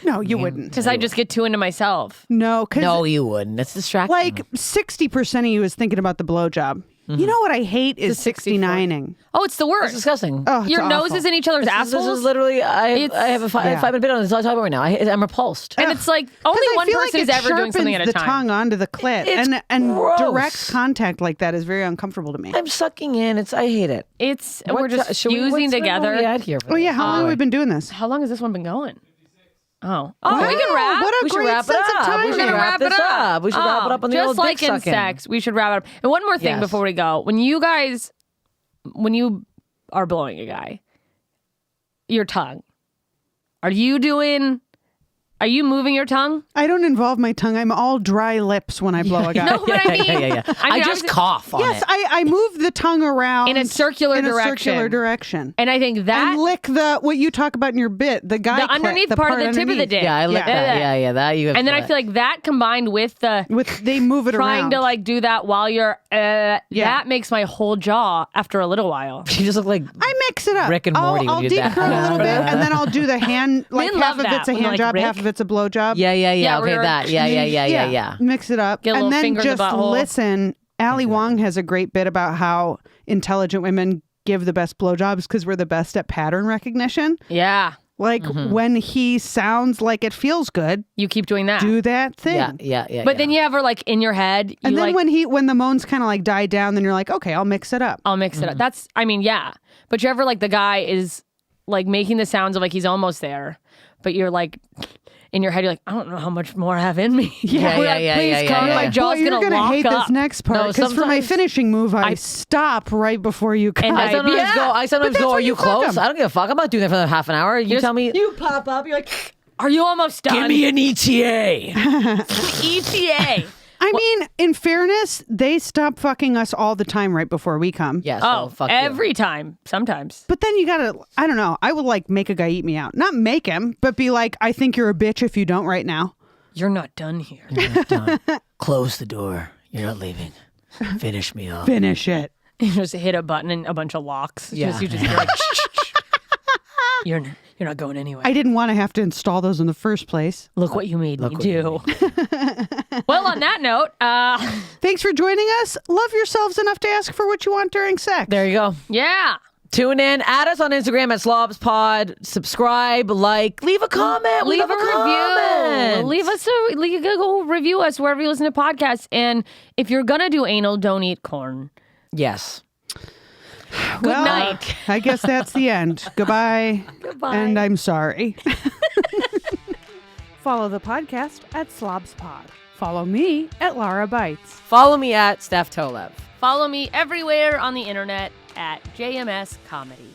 No, you wouldn't. because I just get too into myself. No, because No, you wouldn't. It's distracting. like 60% of you is thinking about the blowjob. You know what I hate is 69ing. Oh, it's the it's worst. disgusting. Oh, it's Your awful. nose is in each other's This assholes. is literally. I It's- have a Yeah. 5 minute bit on this. That's all I talk about right now. I'm repulsed. and it's like only 'Cause I one feel person like is it ever doing something at sharpens a the time. tongue onto the clit, It's and gross. direct contact like that is very uncomfortable to me. I'm sucking in. I hate it. It's What we're just ti- should we- fusing what's- together. What are we at here for Oh yeah, this? how long have we been doing this? How long has this one been going? Oh, Wow, we can wrap. what a We should great wrap it sense of up. timing. We We're should gonna wrap wrap it this up. up. We should wrap it up on the just old like dick in sucking. sex, we should wrap it up. And one more thing Yes. before we go: when you guys, when you are blowing a guy, your tongue, are you moving your tongue? I don't involve my tongue. I'm all dry lips when I blow a guy. No, but I mean, yeah. I just obviously- cough on Yes, it. I move the tongue around In a circular in direction. A circular direction. And I think that And lick what you talk about in your bit, the guy the clit, underneath the part of the tip of the underneath. dick. Yeah, I like that. Yeah, that you. Have And then I feel like that combined with the They move it trying around. to like do that while you're that makes my whole jaw after a little while. you just look like. I mix it up. Rick and Morty I'll when you do that. deep curl a little bit, and then I'll do the hand. Like Men half love of it's a that when, hand like, job, Rick- half of it's a blow job. Yeah. Yeah, Okay, we're- that. Yeah. Mix it up, Get a and little then finger in the just butthole. listen. Ali Wong has a great bit about how intelligent women give the best blowjobs because we're the best at pattern recognition. Yeah. Like when he sounds like it feels good, You keep doing that. do that thing. Yeah. But then you have her like in your head. You And then like, when the moans kind of like die down, then you're like, okay, I'll mix it up. I'll mix it up. That's, I mean, yeah. But you ever like the guy is like making the sounds of like he's almost there, but you're like in your head, you're like, I don't know how much more I have in me. Yeah, We're like, yeah, please yeah, come. yeah, My yeah. jaw's Boy, you're gonna gonna lock hate up. this next part No, because for my sometimes- finishing move, I stop right before you come. And I sometimes Yeah. go. I sometimes that's go. Are when you you fuck close? 'em. I don't give a fuck. I'm not doing that for another half an hour. You tell me. You pop up. You're like, are you almost done? Give me an ETA. ETA. I mean, in fairness, they stop fucking us all the time right before we come. Yeah. So Oh, fuck you. every time. Sometimes. But then you gotta, I don't know. I would like make a guy eat me out. Not make him, but be like, I think you're a bitch if you don't right now. You're not done here. You're not done. Close the door. You're not leaving. Finish me off. Finish it. You just hit a button and a bunch of locks. Yeah. You just hear like, you're not going anywhere. I didn't want to have to install those in the first place. Look what you made me what you do. Well, on that note, Thanks for joining us. Love yourselves enough to ask for what you want during sex. There you go. yeah. Tune in. Add us on Instagram at SlobsPod. Subscribe, like, leave a comment. We Leave love a review. comment. Leave us go review us wherever you listen to podcasts. And if you're gonna do anal, don't eat corn. Yes. Good Well, night. I guess that's the end. Goodbye. Goodbye. And I'm sorry. Follow the podcast at SlobsPod. Follow me at Lara Bites. Follow me at Steph Tolev. Follow me everywhere on the internet at JMS Comedy.